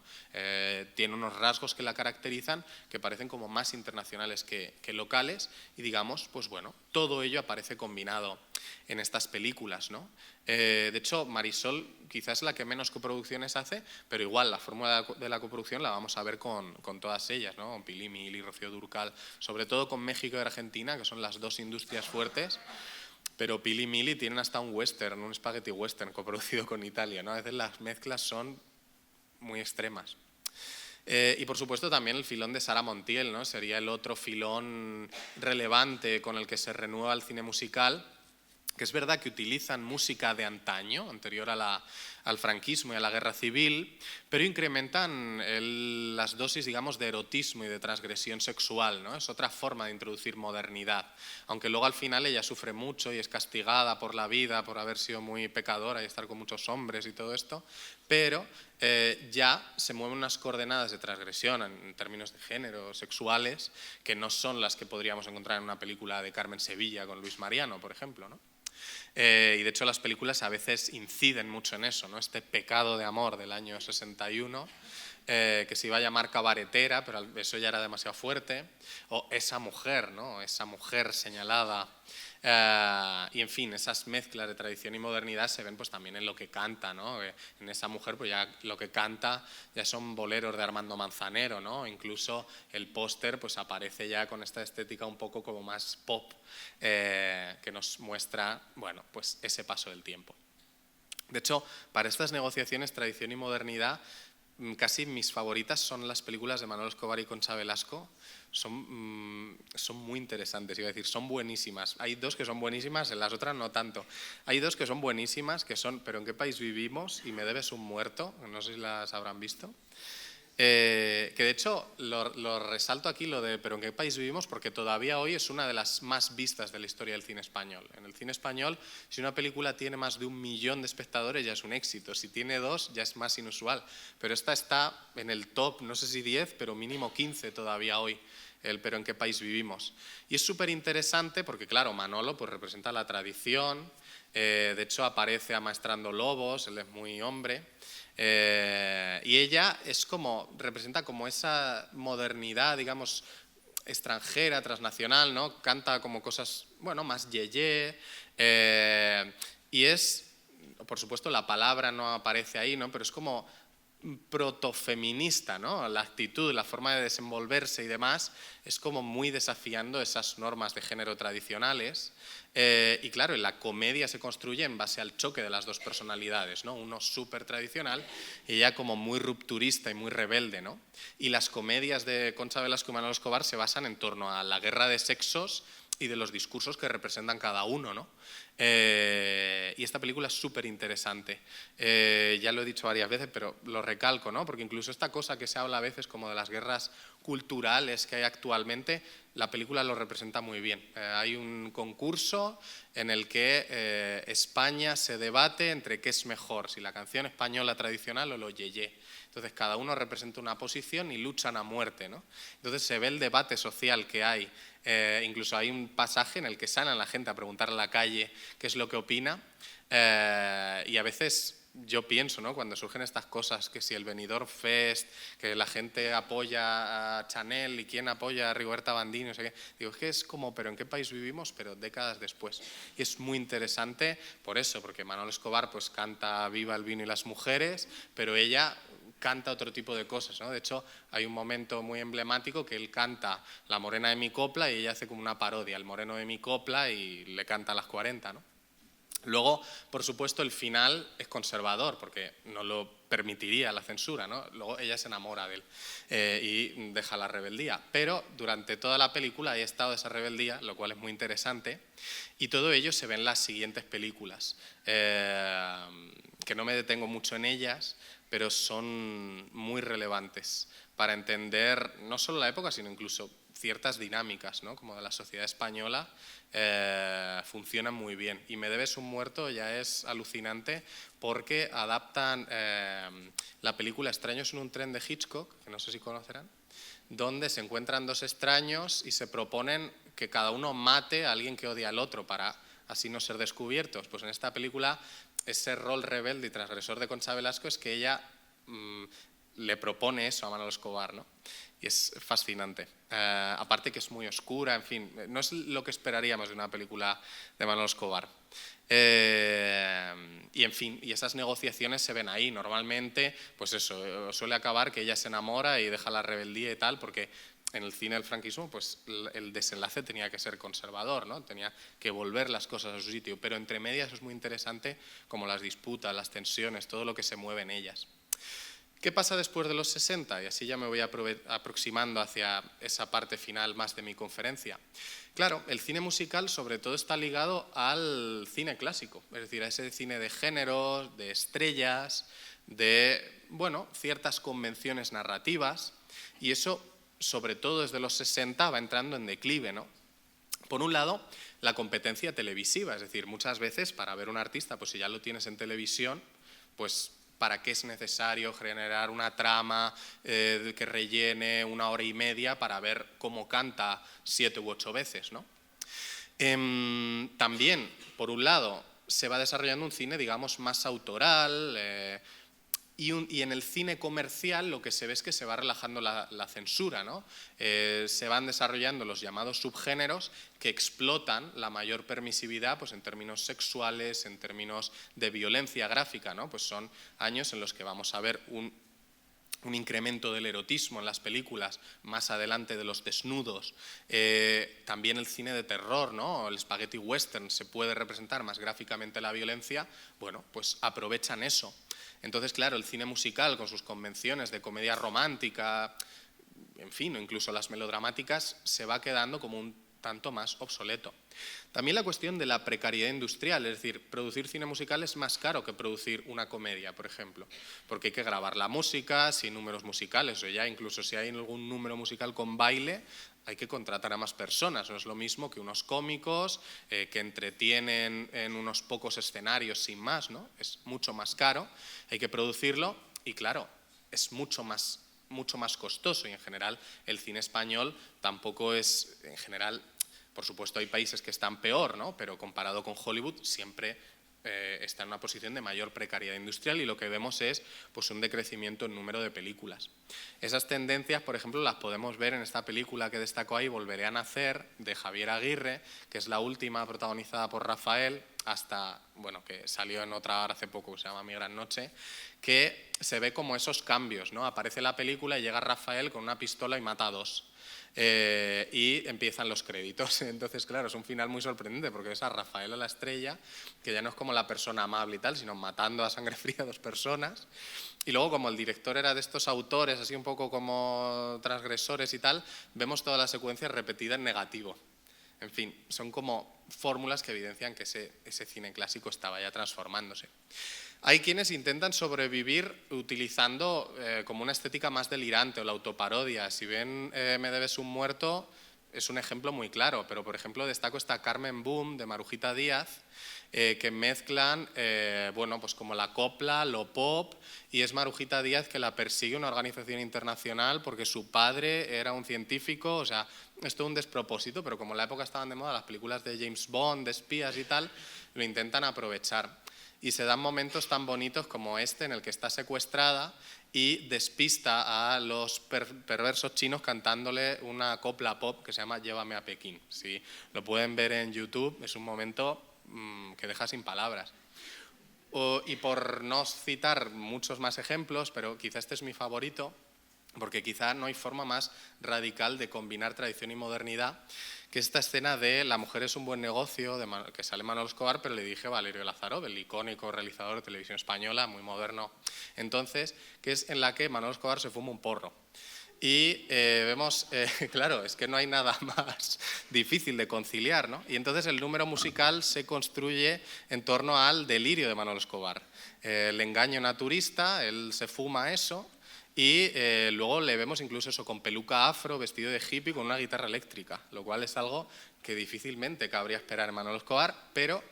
Tiene unos rasgos que la caracterizan que parecen como más internacionales que locales, y digamos, pues bueno, todo ello aparece combinado en estas películas, ¿no? De hecho, Marisol quizás es la que menos coproducciones hace, pero igual la fórmula de la coproducción la vamos a ver con todas ellas, ¿no? Con Pili Mili, Rocío Dúrcal, sobre todo con México y Argentina, que son las dos industrias fuertes, pero Pili Mili tienen hasta un western, un spaghetti western coproducido con Italia, ¿no? A veces las mezclas son muy extremas. Y por supuesto también el filón de Sara Montiel, ¿no? Sería el otro filón relevante con el que se renueva el cine musical, que es verdad que utilizan música de antaño, anterior al franquismo y a la guerra civil, pero incrementan las dosis, digamos, de erotismo y de transgresión sexual, ¿no? Es otra forma de introducir modernidad, aunque luego al final ella sufre mucho y es castigada por la vida, por haber sido muy pecadora y estar con muchos hombres y todo esto, pero ya se mueven unas coordenadas de transgresión en términos de género, sexuales, que no son las que podríamos encontrar en una película de Carmen Sevilla con Luis Mariano, por ejemplo, ¿no? Y de hecho las películas a veces inciden mucho en eso, ¿no? Este pecado de amor del año 61, que se iba a llamar Cabaretera, pero eso ya era demasiado fuerte, o Esa mujer, ¿no? Esa mujer señalada. Y en fin, esas mezclas de tradición y modernidad se ven pues también en lo que canta, ¿no? En Esa mujer pues ya lo que canta ya son boleros de Armando Manzanero, ¿no? Incluso el póster pues aparece ya con esta estética un poco como más pop, que nos muestra, bueno, pues ese paso del tiempo. De hecho, para estas negociaciones tradición y modernidad, casi mis favoritas son las películas de Manolo Escobar y Concha Velasco. Son muy interesantes, iba a decir, son buenísimas. Hay dos que son buenísimas, en las otras no tanto. Hay dos que son buenísimas, que son Pero en qué país vivimos y Me debes un muerto, no sé si las habrán visto. Que de hecho lo resalto aquí, lo de Pero en qué país vivimos, porque todavía hoy es una de las más vistas de la historia del cine español. En el cine español, si una película tiene más de 1 millón de espectadores ya es un éxito, si tiene 2 ya es más inusual, pero esta está en el top, no sé si 10, pero mínimo 15 todavía hoy, el Pero en qué país vivimos. Y es súper interesante porque claro, Manolo pues representa la tradición, de hecho aparece amaestrando lobos, él es muy hombre. Y ella es como, representa como esa modernidad, digamos, extranjera, transnacional, ¿no? Canta como cosas, bueno, más yeye, y es, por supuesto, la palabra no aparece ahí, ¿no? Pero es como protofeminista, ¿no? La actitud, la forma de desenvolverse y demás es como muy desafiando esas normas de género tradicionales. Y claro, la comedia se construye en base al choque de las dos personalidades, ¿no? Uno súper tradicional y ella como muy rupturista y muy rebelde, ¿no? Y las comedias de Concha Velasco y Manolo Escobar se basan en torno a la guerra de sexos y de los discursos que representan cada uno, ¿no? Y esta película es súper interesante. Ya lo he dicho varias veces, pero lo recalco, ¿no? Porque incluso esta cosa que se habla a veces como de las guerras culturales que hay actualmente, la película lo representa muy bien. Hay un concurso en el que España se debate entre qué es mejor, si la canción española tradicional o lo yeye. Entonces cada uno representa una posición y luchan a muerte, ¿no? Entonces se ve el debate social que hay. Incluso hay un pasaje en el que salen a la gente a preguntar a la calle qué es lo que opina, y a veces yo pienso, ¿no? Cuando surgen estas cosas, que si el Benidorm Fest, que la gente apoya a Chanel y quién apoya a Rigoberta Bandini, no sé qué, digo, es que es como, pero ¿en qué país vivimos? Pero décadas después. Y es muy interesante por eso, porque Manolo Escobar pues canta Viva el vino y las mujeres, pero ella canta otro tipo de cosas, ¿no? De hecho, hay un momento muy emblemático que él canta La morena de mi copla y ella hace como una parodia, El moreno de mi copla, y le canta a las 40, ¿no? Luego, por supuesto, el final es conservador, porque no lo permitiría la censura, ¿no? Luego ella se enamora de él y deja la rebeldía. Pero durante toda la película hay estado esa rebeldía, lo cual es muy interesante, y todo ello se ve en las siguientes películas, que no me detengo mucho en ellas, pero son muy relevantes para entender no solo la época, sino incluso ciertas dinámicas, ¿no? Como de la sociedad española, funcionan muy bien. Y Me debes un muerto ya es alucinante porque adaptan la película Extraños en un tren de Hitchcock, que no sé si conocerán, donde se encuentran dos extraños y se proponen que cada uno mate a alguien que odia al otro para así no ser descubiertos. Pues en esta película ese rol rebelde y transgresor de Concha Velasco es que ella le propone eso a Manolo Escobar, ¿no? Y es fascinante. Aparte que es muy oscura, en fin, no es lo que esperaríamos de una película de Manolo Escobar. Y en fin, y esas negociaciones se ven ahí. Normalmente, pues eso, suele acabar que ella se enamora y deja la rebeldía y tal, porque en el cine del franquismo pues el desenlace tenía que ser conservador, ¿no? Tenía que volver las cosas a su sitio, pero entre medias es muy interesante como las disputas, las tensiones, todo lo que se mueve en ellas. ¿Qué pasa después de los 60? Y así ya me voy aproximando hacia esa parte final más de mi conferencia. Claro, el cine musical sobre todo está ligado al cine clásico, es decir, a ese cine de géneros, de estrellas, de, bueno, ciertas convenciones narrativas, y eso, sobre todo desde los 60, va entrando en declive, ¿no? Por un lado, la competencia televisiva, es decir, muchas veces para ver un artista, pues si ya lo tienes en televisión, pues ¿para qué es necesario generar una trama que rellene 1 hora y media para ver cómo canta 7 u 8 veces, ¿no? También, por un lado, se va desarrollando un cine, digamos, más autoral, y en el cine comercial lo que se ve es que se va relajando la censura, ¿no? Se van desarrollando los llamados subgéneros que explotan la mayor permisividad, pues, en términos sexuales, en términos de violencia gráfica, ¿no? Pues son años en los que vamos a ver un incremento del erotismo en las películas, más adelante de los desnudos, también el cine de terror, ¿no? El spaghetti western, se puede representar más gráficamente la violencia, bueno, pues aprovechan eso. Entonces, claro, el cine musical con sus convenciones de comedia romántica, en fin, o incluso las melodramáticas, se va quedando como un tanto más obsoleto. También la cuestión de la precariedad industrial, es decir, producir cine musical es más caro que producir una comedia, por ejemplo, porque hay que grabar la música, si hay números musicales, o ya incluso si hay algún número musical con baile, hay que contratar a más personas, no es lo mismo que unos cómicos que entretienen en unos pocos escenarios sin más, ¿no? Es mucho más caro, hay que producirlo y claro, es mucho más costoso, y en general el cine español tampoco es, en general, por supuesto hay países que están peor, ¿no? Pero comparado con Hollywood siempre está en una posición de mayor precariedad industrial, y lo que vemos es, pues, un decrecimiento en número de películas. Esas tendencias, por ejemplo, las podemos ver en esta película que destacó ahí, Volveré a nacer, de Javier Aguirre, que es la última protagonizada por Rafael, hasta, bueno, que salió en otra hace poco, que se llama Mi gran noche, que se ve como esos cambios, ¿no? Aparece la película y llega Rafael con una pistola y mata a 2. Y empiezan los créditos. Entonces, claro, es un final muy sorprendente, porque es a Rafael, a la estrella, que ya no es como la persona amable y tal, sino matando a sangre fría a 2 personas. Y luego, como el director era de estos autores, así un poco como transgresores y tal, vemos toda la secuencia repetida en negativo. En fin, son como fórmulas que evidencian que ese cine clásico estaba ya transformándose. Hay quienes intentan sobrevivir utilizando como una estética más delirante, o la autoparodia. Si ven Me debes un muerto, es un ejemplo muy claro, pero por ejemplo destaco esta Carmen Boom de Marujita Díaz, que mezclan, bueno, pues como la copla, lo pop, y es Marujita Díaz que la persigue una organización internacional porque su padre era un científico. O sea, es todo un despropósito, pero como en la época estaban de moda las películas de James Bond, de espías y tal, lo intentan aprovechar. Y se dan momentos tan bonitos como este, en el que está secuestrada y despista a los perversos chinos cantándole una copla pop que se llama Llévame a Pekín. Si lo pueden ver en YouTube, es un momento que deja sin palabras. Y por no citar muchos más ejemplos, pero quizá este es mi favorito, porque quizá no hay forma más radical de combinar tradición y modernidad, que esta escena de La mujer es un buen negocio, que sale Manolo Escobar, pero le dirige Valerio Lázaro, el icónico realizador de televisión española, muy moderno entonces, que es en la que Manolo Escobar se fuma un porro. Y vemos, claro, es que no hay nada más difícil de conciliar, ¿no? Y entonces el número musical se construye en torno al delirio de Manolo Escobar. Le engaña a una turista, él se fuma eso, y luego le vemos incluso eso, con peluca afro, vestido de hippie, con una guitarra eléctrica, lo cual es algo que difícilmente cabría esperar en Manolo Escobar, pero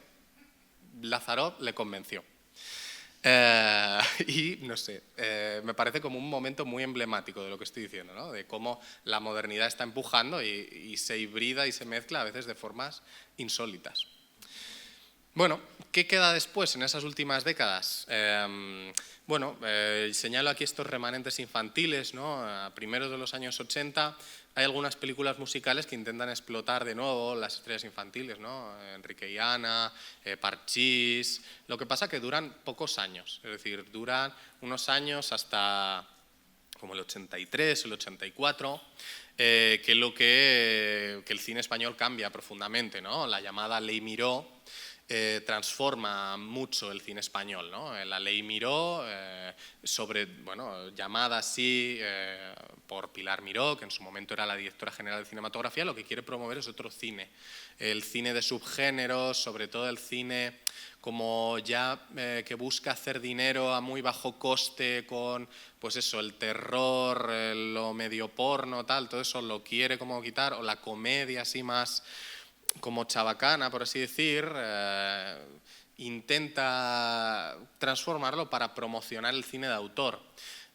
Lázaro le convenció. Y no sé, me parece como un momento muy emblemático de lo que estoy diciendo, ¿no? De cómo la modernidad está empujando y se hibrida y se mezcla a veces de formas insólitas. Bueno, ¿qué queda después en esas últimas décadas? Bueno, señalo aquí estos remanentes infantiles, ¿no? A primeros de los años 80 hay algunas películas musicales que intentan explotar de nuevo las estrellas infantiles, ¿no? Enrique y Ana, Parchís. Lo que pasa es que duran pocos años, es decir, duran unos años hasta como el 83, el 84, que el cine español cambia profundamente, ¿no? La llamada Ley Miró transforma mucho el cine español, ¿no? La Ley Miró, llamada así por Pilar Miró, que en su momento era la directora general de cinematografía, lo que quiere promover es otro cine, el cine de subgéneros, sobre todo el cine como ya que busca hacer dinero a muy bajo coste con, pues eso, el terror, lo medio porno, tal, todo eso lo quiere como quitar, o la comedia así más como chabacana, por así decir, intenta transformarlo para promocionar el cine de autor.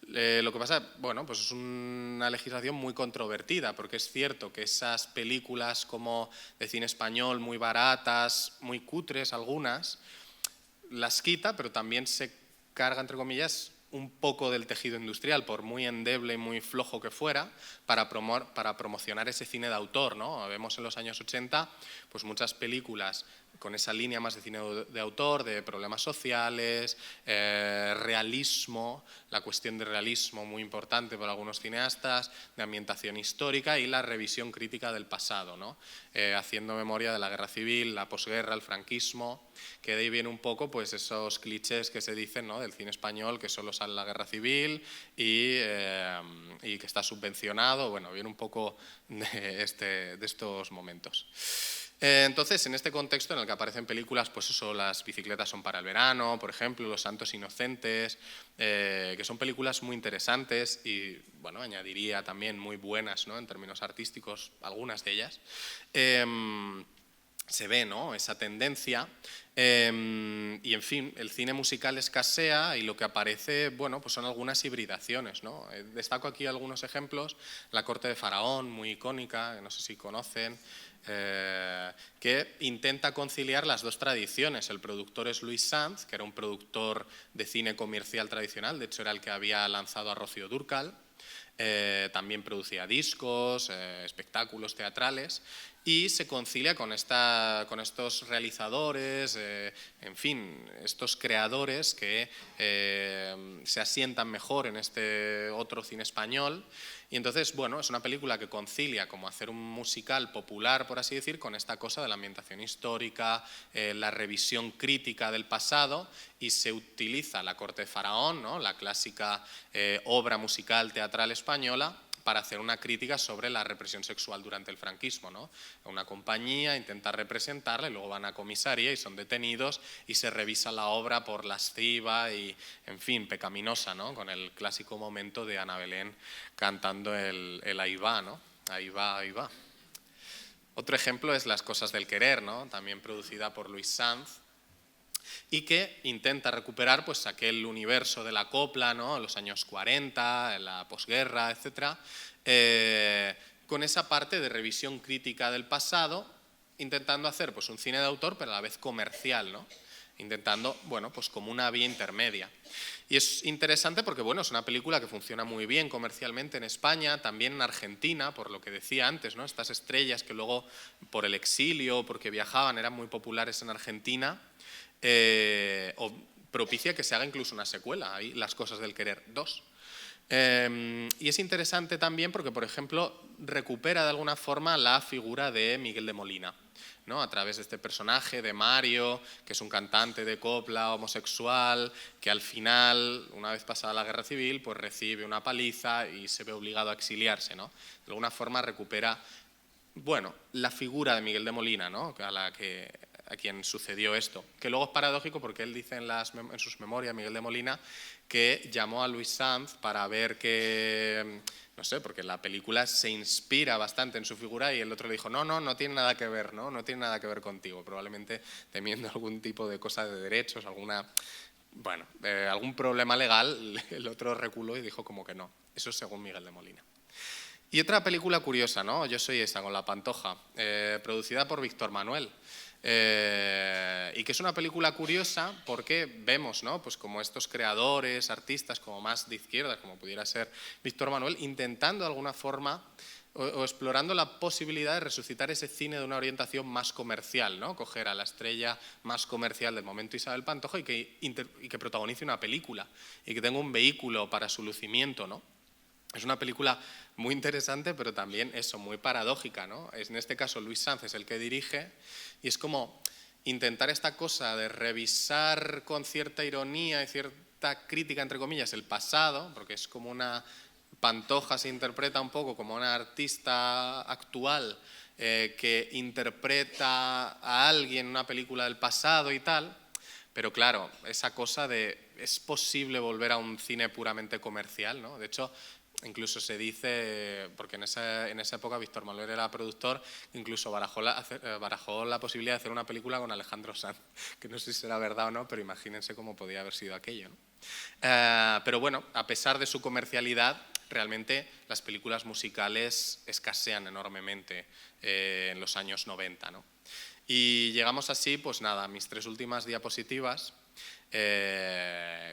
Lo que pasa, bueno, pues es una legislación muy controvertida, porque es cierto que esas películas como de cine español muy baratas, muy cutres algunas, las quita, pero también se carga, entre comillas, un poco del tejido industrial, por muy endeble y muy flojo que fuera, para promocionar ese cine de autor, ¿no? Vemos en los años 80 pues muchas películas con esa línea más de cine de autor, de problemas sociales, realismo, la cuestión de realismo muy importante para algunos cineastas, de ambientación histórica y la revisión crítica del pasado, ¿no? Haciendo memoria de la guerra civil, la posguerra, el franquismo, que de ahí viene un poco pues esos clichés que se dicen, ¿no? Del cine español, que solo sale la guerra civil y que está subvencionado, bueno, viene un poco de estos momentos. Entonces, en este contexto en el que aparecen películas, pues eso, Las bicicletas son para el verano, por ejemplo, Los santos inocentes, que son películas muy interesantes y, bueno, añadiría también muy buenas, ¿no? En términos artísticos, algunas de ellas, se ve, ¿no? Esa tendencia y, en fin, el cine musical escasea y lo que aparece, bueno, pues son algunas hibridaciones, ¿no? Destaco aquí algunos ejemplos, La corte de Faraón, muy icónica, no sé si conocen, que intenta conciliar las dos tradiciones. El productor es Luis Sanz, que era un productor de cine comercial tradicional, de hecho era el que había lanzado a Rocío Dúrcal, también producía discos, espectáculos teatrales, y se concilia con estos realizadores, en fin, estos creadores que se asientan mejor en este otro cine español. Y entonces, bueno, es una película que concilia como hacer un musical popular, por así decir, con esta cosa de la ambientación histórica, la revisión crítica del pasado, y se utiliza La corte de Faraón, ¿no? La clásica obra musical teatral española, para hacer una crítica sobre la represión sexual durante el franquismo, ¿no? Una compañía intenta representarla y luego van a comisaría y son detenidos y se revisa la obra por lasciva y, en fin, pecaminosa, ¿no? Con el clásico momento de Ana Belén cantando el ahí va, ¿no? Ahí va, ahí va. Otro ejemplo es Las cosas del querer, ¿no? También producida por Luis Sanz, y que intenta recuperar pues aquel universo de la copla, ¿no? En los años 40, en la posguerra, etc., con esa parte de revisión crítica del pasado, intentando hacer pues un cine de autor, pero a la vez comercial, ¿no? Intentando, bueno, pues como una vía intermedia. Y es interesante porque, bueno, es una película que funciona muy bien comercialmente en España, también en Argentina, por lo que decía antes, ¿no? Estas estrellas que luego, por el exilio, porque viajaban, eran muy populares en Argentina, o propicia que se haga incluso una secuela, ahí Las cosas del querer 2. Y es interesante también porque, por ejemplo, recupera de alguna forma la figura de Miguel de Molina, ¿no? A través de este personaje de Mario, que es un cantante de copla homosexual, que al final, una vez pasada la guerra civil, pues recibe una paliza y se ve obligado a exiliarse, ¿no? De alguna forma recupera, bueno, la figura de Miguel de Molina, ¿no? A quien sucedió esto, que luego es paradójico porque él dice en sus memorias, Miguel de Molina, que llamó a Luis Sanz para ver que, no sé, porque la película se inspira bastante en su figura y el otro le dijo, no tiene nada que ver, no tiene nada que ver contigo, probablemente temiendo algún tipo de cosa de derechos, algún problema legal, el otro reculó y dijo como que no, eso es según Miguel de Molina. Y otra película curiosa, ¿no? Yo soy esa, con La Pantoja, producida por Víctor Manuel. Y que es una película curiosa porque vemos, ¿no? Pues como estos creadores, artistas como más de izquierda, como pudiera ser Víctor Manuel, intentando de alguna forma o explorando la posibilidad de resucitar ese cine de una orientación más comercial, ¿no? Coger a la estrella más comercial del momento Isabel Pantoja y que protagonice una película y que tenga un vehículo para su lucimiento, ¿no? Es una película muy interesante, pero también eso, muy paradójica, ¿no? En este caso Luis Sanz es el que dirige y es como intentar esta cosa de revisar con cierta ironía y cierta crítica, entre comillas, el pasado, porque es como una Pantoja se interpreta un poco como una artista actual que interpreta a alguien en una película del pasado y tal, pero claro, esa cosa de es posible volver a un cine puramente comercial, ¿no? De hecho, incluso se dice, porque en esa época Víctor Manuel era productor, incluso barajó la posibilidad de hacer una película con Alejandro Sanz, que no sé si será verdad o no, pero imagínense cómo podía haber sido aquello, ¿no? Pero bueno, a pesar de su comercialidad, realmente las películas musicales escasean enormemente en los años 90, ¿no? Y llegamos así, pues nada, a mis 3 últimas diapositivas.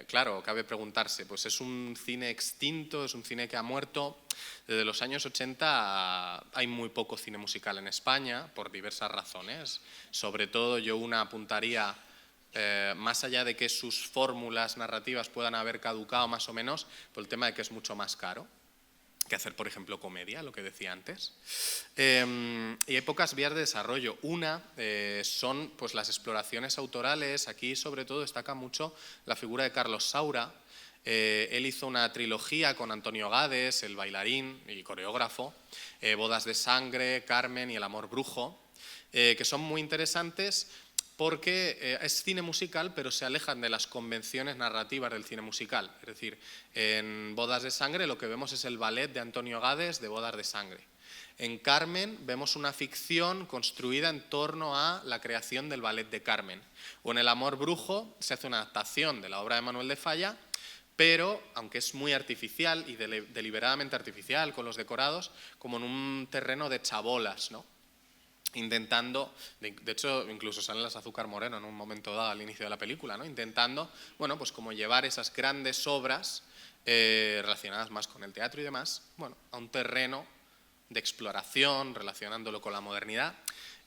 Claro, cabe preguntarse, pues es un cine extinto, es un cine que ha muerto. Desde los años 80 hay muy poco cine musical en España, por diversas razones. Sobre todo yo una apuntaría, más allá de que sus fórmulas narrativas puedan haber caducado más o menos, por el tema de que es mucho más caro que hacer, por ejemplo, comedia, lo que decía antes. Y hay pocas vías de desarrollo. Una son pues, las exploraciones autorales. Aquí, sobre todo, destaca mucho la figura de Carlos Saura. Él hizo una trilogía con Antonio Gades, el bailarín y coreógrafo, Bodas de sangre, Carmen y El amor brujo, que son muy interesantes porque es cine musical, pero se alejan de las convenciones narrativas del cine musical. Es decir, en Bodas de sangre lo que vemos es el ballet de Antonio Gades de Bodas de sangre. En Carmen vemos una ficción construida en torno a la creación del ballet de Carmen. O en El amor brujo se hace una adaptación de la obra de Manuel de Falla, pero, aunque es muy artificial y deliberadamente artificial con los decorados, como en un terreno de chabolas, ¿no? Intentando, de hecho incluso salen las Azúcar Moreno en un momento dado al inicio de la película, ¿no? Intentando, bueno, pues como llevar esas grandes obras relacionadas más con el teatro y demás, bueno, a un terreno de exploración, relacionándolo con la modernidad.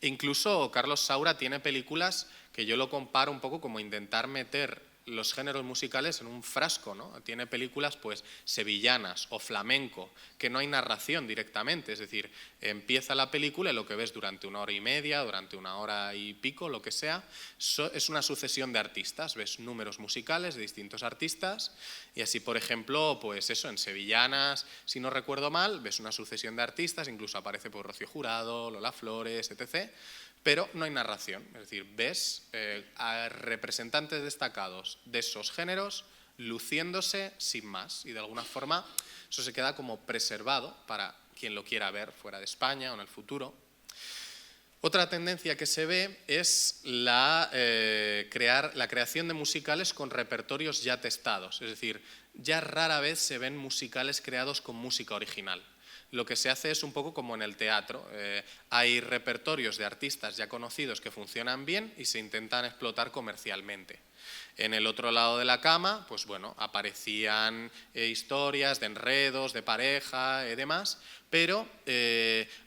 E incluso Carlos Saura tiene películas que yo lo comparo un poco como intentar meter los géneros musicales en un frasco, ¿no? Tiene películas pues sevillanas o flamenco, que no hay narración directamente, es decir, empieza la película y lo que ves durante 1 hora y media, durante 1 hora y pico, lo que sea, es una sucesión de artistas, ves números musicales de distintos artistas y así, por ejemplo, pues eso, en sevillanas, si no recuerdo mal, ves una sucesión de artistas, incluso aparece por Rocío Jurado, Lola Flores, etc., pero no hay narración, es decir, ves a representantes destacados de esos géneros luciéndose sin más y de alguna forma eso se queda como preservado para quien lo quiera ver fuera de España o en el futuro. Otra tendencia que se ve es la creación de musicales con repertorios ya testados, es decir, ya rara vez se ven musicales creados con música original. Lo que se hace es un poco como en el teatro, hay repertorios de artistas ya conocidos que funcionan bien y se intentan explotar comercialmente. En el otro lado de la cama, pues bueno, aparecían historias de enredos, de pareja y demás, pero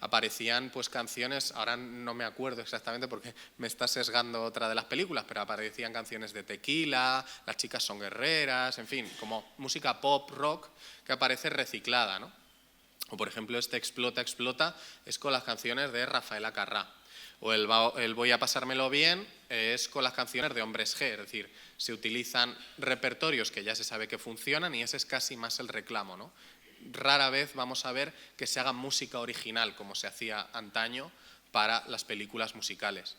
aparecían pues canciones, ahora no me acuerdo exactamente porque me está sesgando otra de las películas, pero aparecían canciones de Tequila, Las chicas son guerreras, en fin, como música pop, rock, que aparece reciclada, ¿no? O por ejemplo este Explota, Explota es con las canciones de Rafaela Carrà. O el Voy a pasármelo bien es con las canciones de Hombres G, es decir, se utilizan repertorios que ya se sabe que funcionan y ese es casi más el reclamo, ¿no? Rara vez vamos a ver que se haga música original como se hacía antaño para las películas musicales.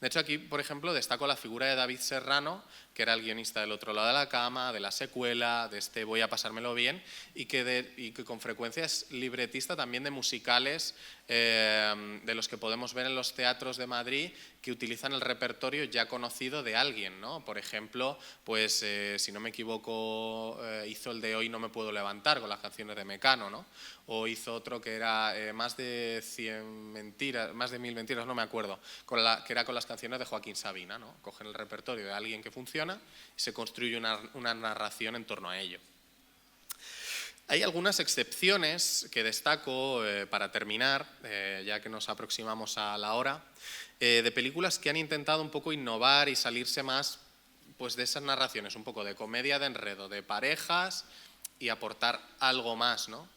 De hecho, aquí, por ejemplo, destaco la figura de David Serrano, que era el guionista del Otro lado de la cama, de la secuela, de este Voy a pasármelo bien, y que con frecuencia es libretista también de musicales de los que podemos ver en los teatros de Madrid, que utilizan el repertorio ya conocido de alguien, ¿no? Por ejemplo, pues si no me equivoco, hizo el de Hoy no me puedo levantar con las canciones de Mecano, ¿no? O hizo otro que era más de 100 mentiras, más de 1000 mentiras, no me acuerdo, que era con las canciones de Joaquín Sabina, ¿no? Cogen el repertorio de alguien que funciona y se construye una narración en torno a ello. Hay algunas excepciones que destaco para terminar, ya que nos aproximamos a la hora, de películas que han intentado un poco innovar y salirse más pues, de esas narraciones, un poco de comedia de enredo, de parejas y aportar algo más, ¿no?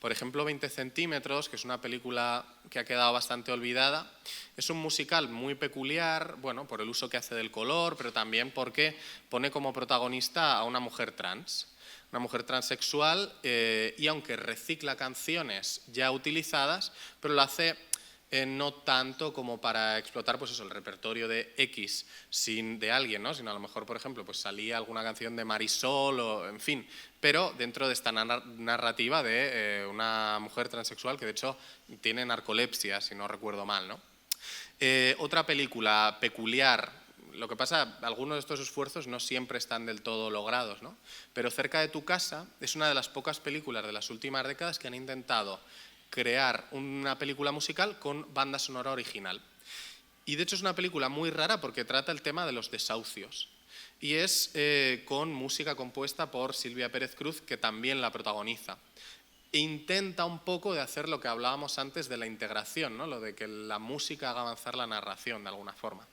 Por ejemplo, 20 centímetros, que es una película que ha quedado bastante olvidada, es un musical muy peculiar, bueno, por el uso que hace del color, pero también porque pone como protagonista a una mujer trans. Una mujer transexual y aunque recicla canciones ya utilizadas, pero lo hace no tanto como para explotar pues eso, el repertorio de X de alguien, ¿no? Sino a lo mejor, por ejemplo, pues salía alguna canción de Marisol, o, en fin, pero dentro de esta narrativa de una mujer transexual que de hecho tiene narcolepsia, si no recuerdo mal, ¿no? Otra película peculiar. Lo que pasa, algunos de estos esfuerzos no siempre están del todo logrados, ¿no? Pero Cerca de tu casa es una de las pocas películas de las últimas décadas que han intentado crear una película musical con banda sonora original. Y de hecho es una película muy rara porque trata el tema de los desahucios. Y es con música compuesta por Silvia Pérez Cruz, que también la protagoniza. E intenta un poco de hacer lo que hablábamos antes de la integración, ¿no? Lo de que la música haga avanzar la narración de alguna forma.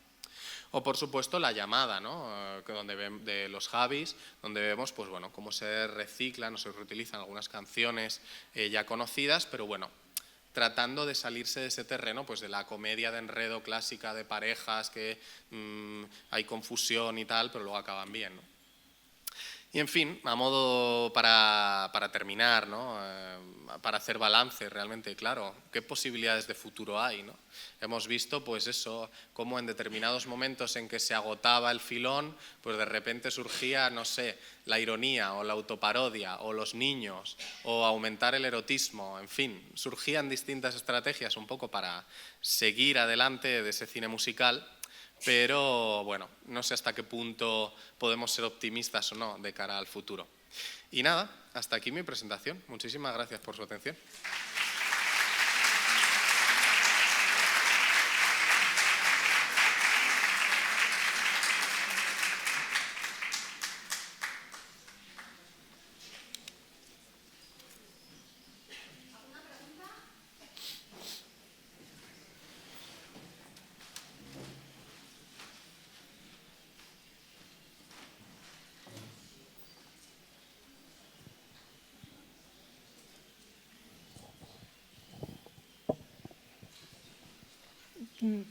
O por supuesto La llamada, ¿no? De los Javis, donde vemos pues, bueno, cómo se reciclan o se reutilizan algunas canciones ya conocidas, pero bueno, tratando de salirse de ese terreno pues, de la comedia de enredo clásica de parejas, que hay confusión y tal, pero luego acaban bien, ¿no? Y en fin, a modo para terminar, ¿no? Para hacer balance realmente, claro, ¿qué posibilidades de futuro hay, ¿no? Hemos visto pues eso, cómo en determinados momentos en que se agotaba el filón, pues de repente surgía, no sé, la ironía o la autoparodia o los niños o aumentar el erotismo, en fin, surgían distintas estrategias un poco para seguir adelante de ese cine musical. Pero bueno, no sé hasta qué punto podemos ser optimistas o no de cara al futuro. Y nada, hasta aquí mi presentación. Muchísimas gracias por su atención.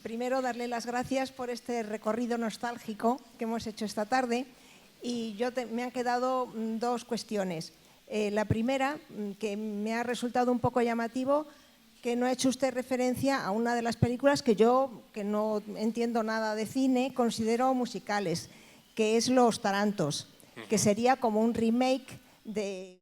Primero, darle las gracias por este recorrido nostálgico que hemos hecho esta tarde y me han quedado dos cuestiones. La primera, que me ha resultado un poco llamativo, que no ha hecho usted referencia a una de las películas que yo, que no entiendo nada de cine, considero musicales, que es Los Tarantos, que sería como un remake de...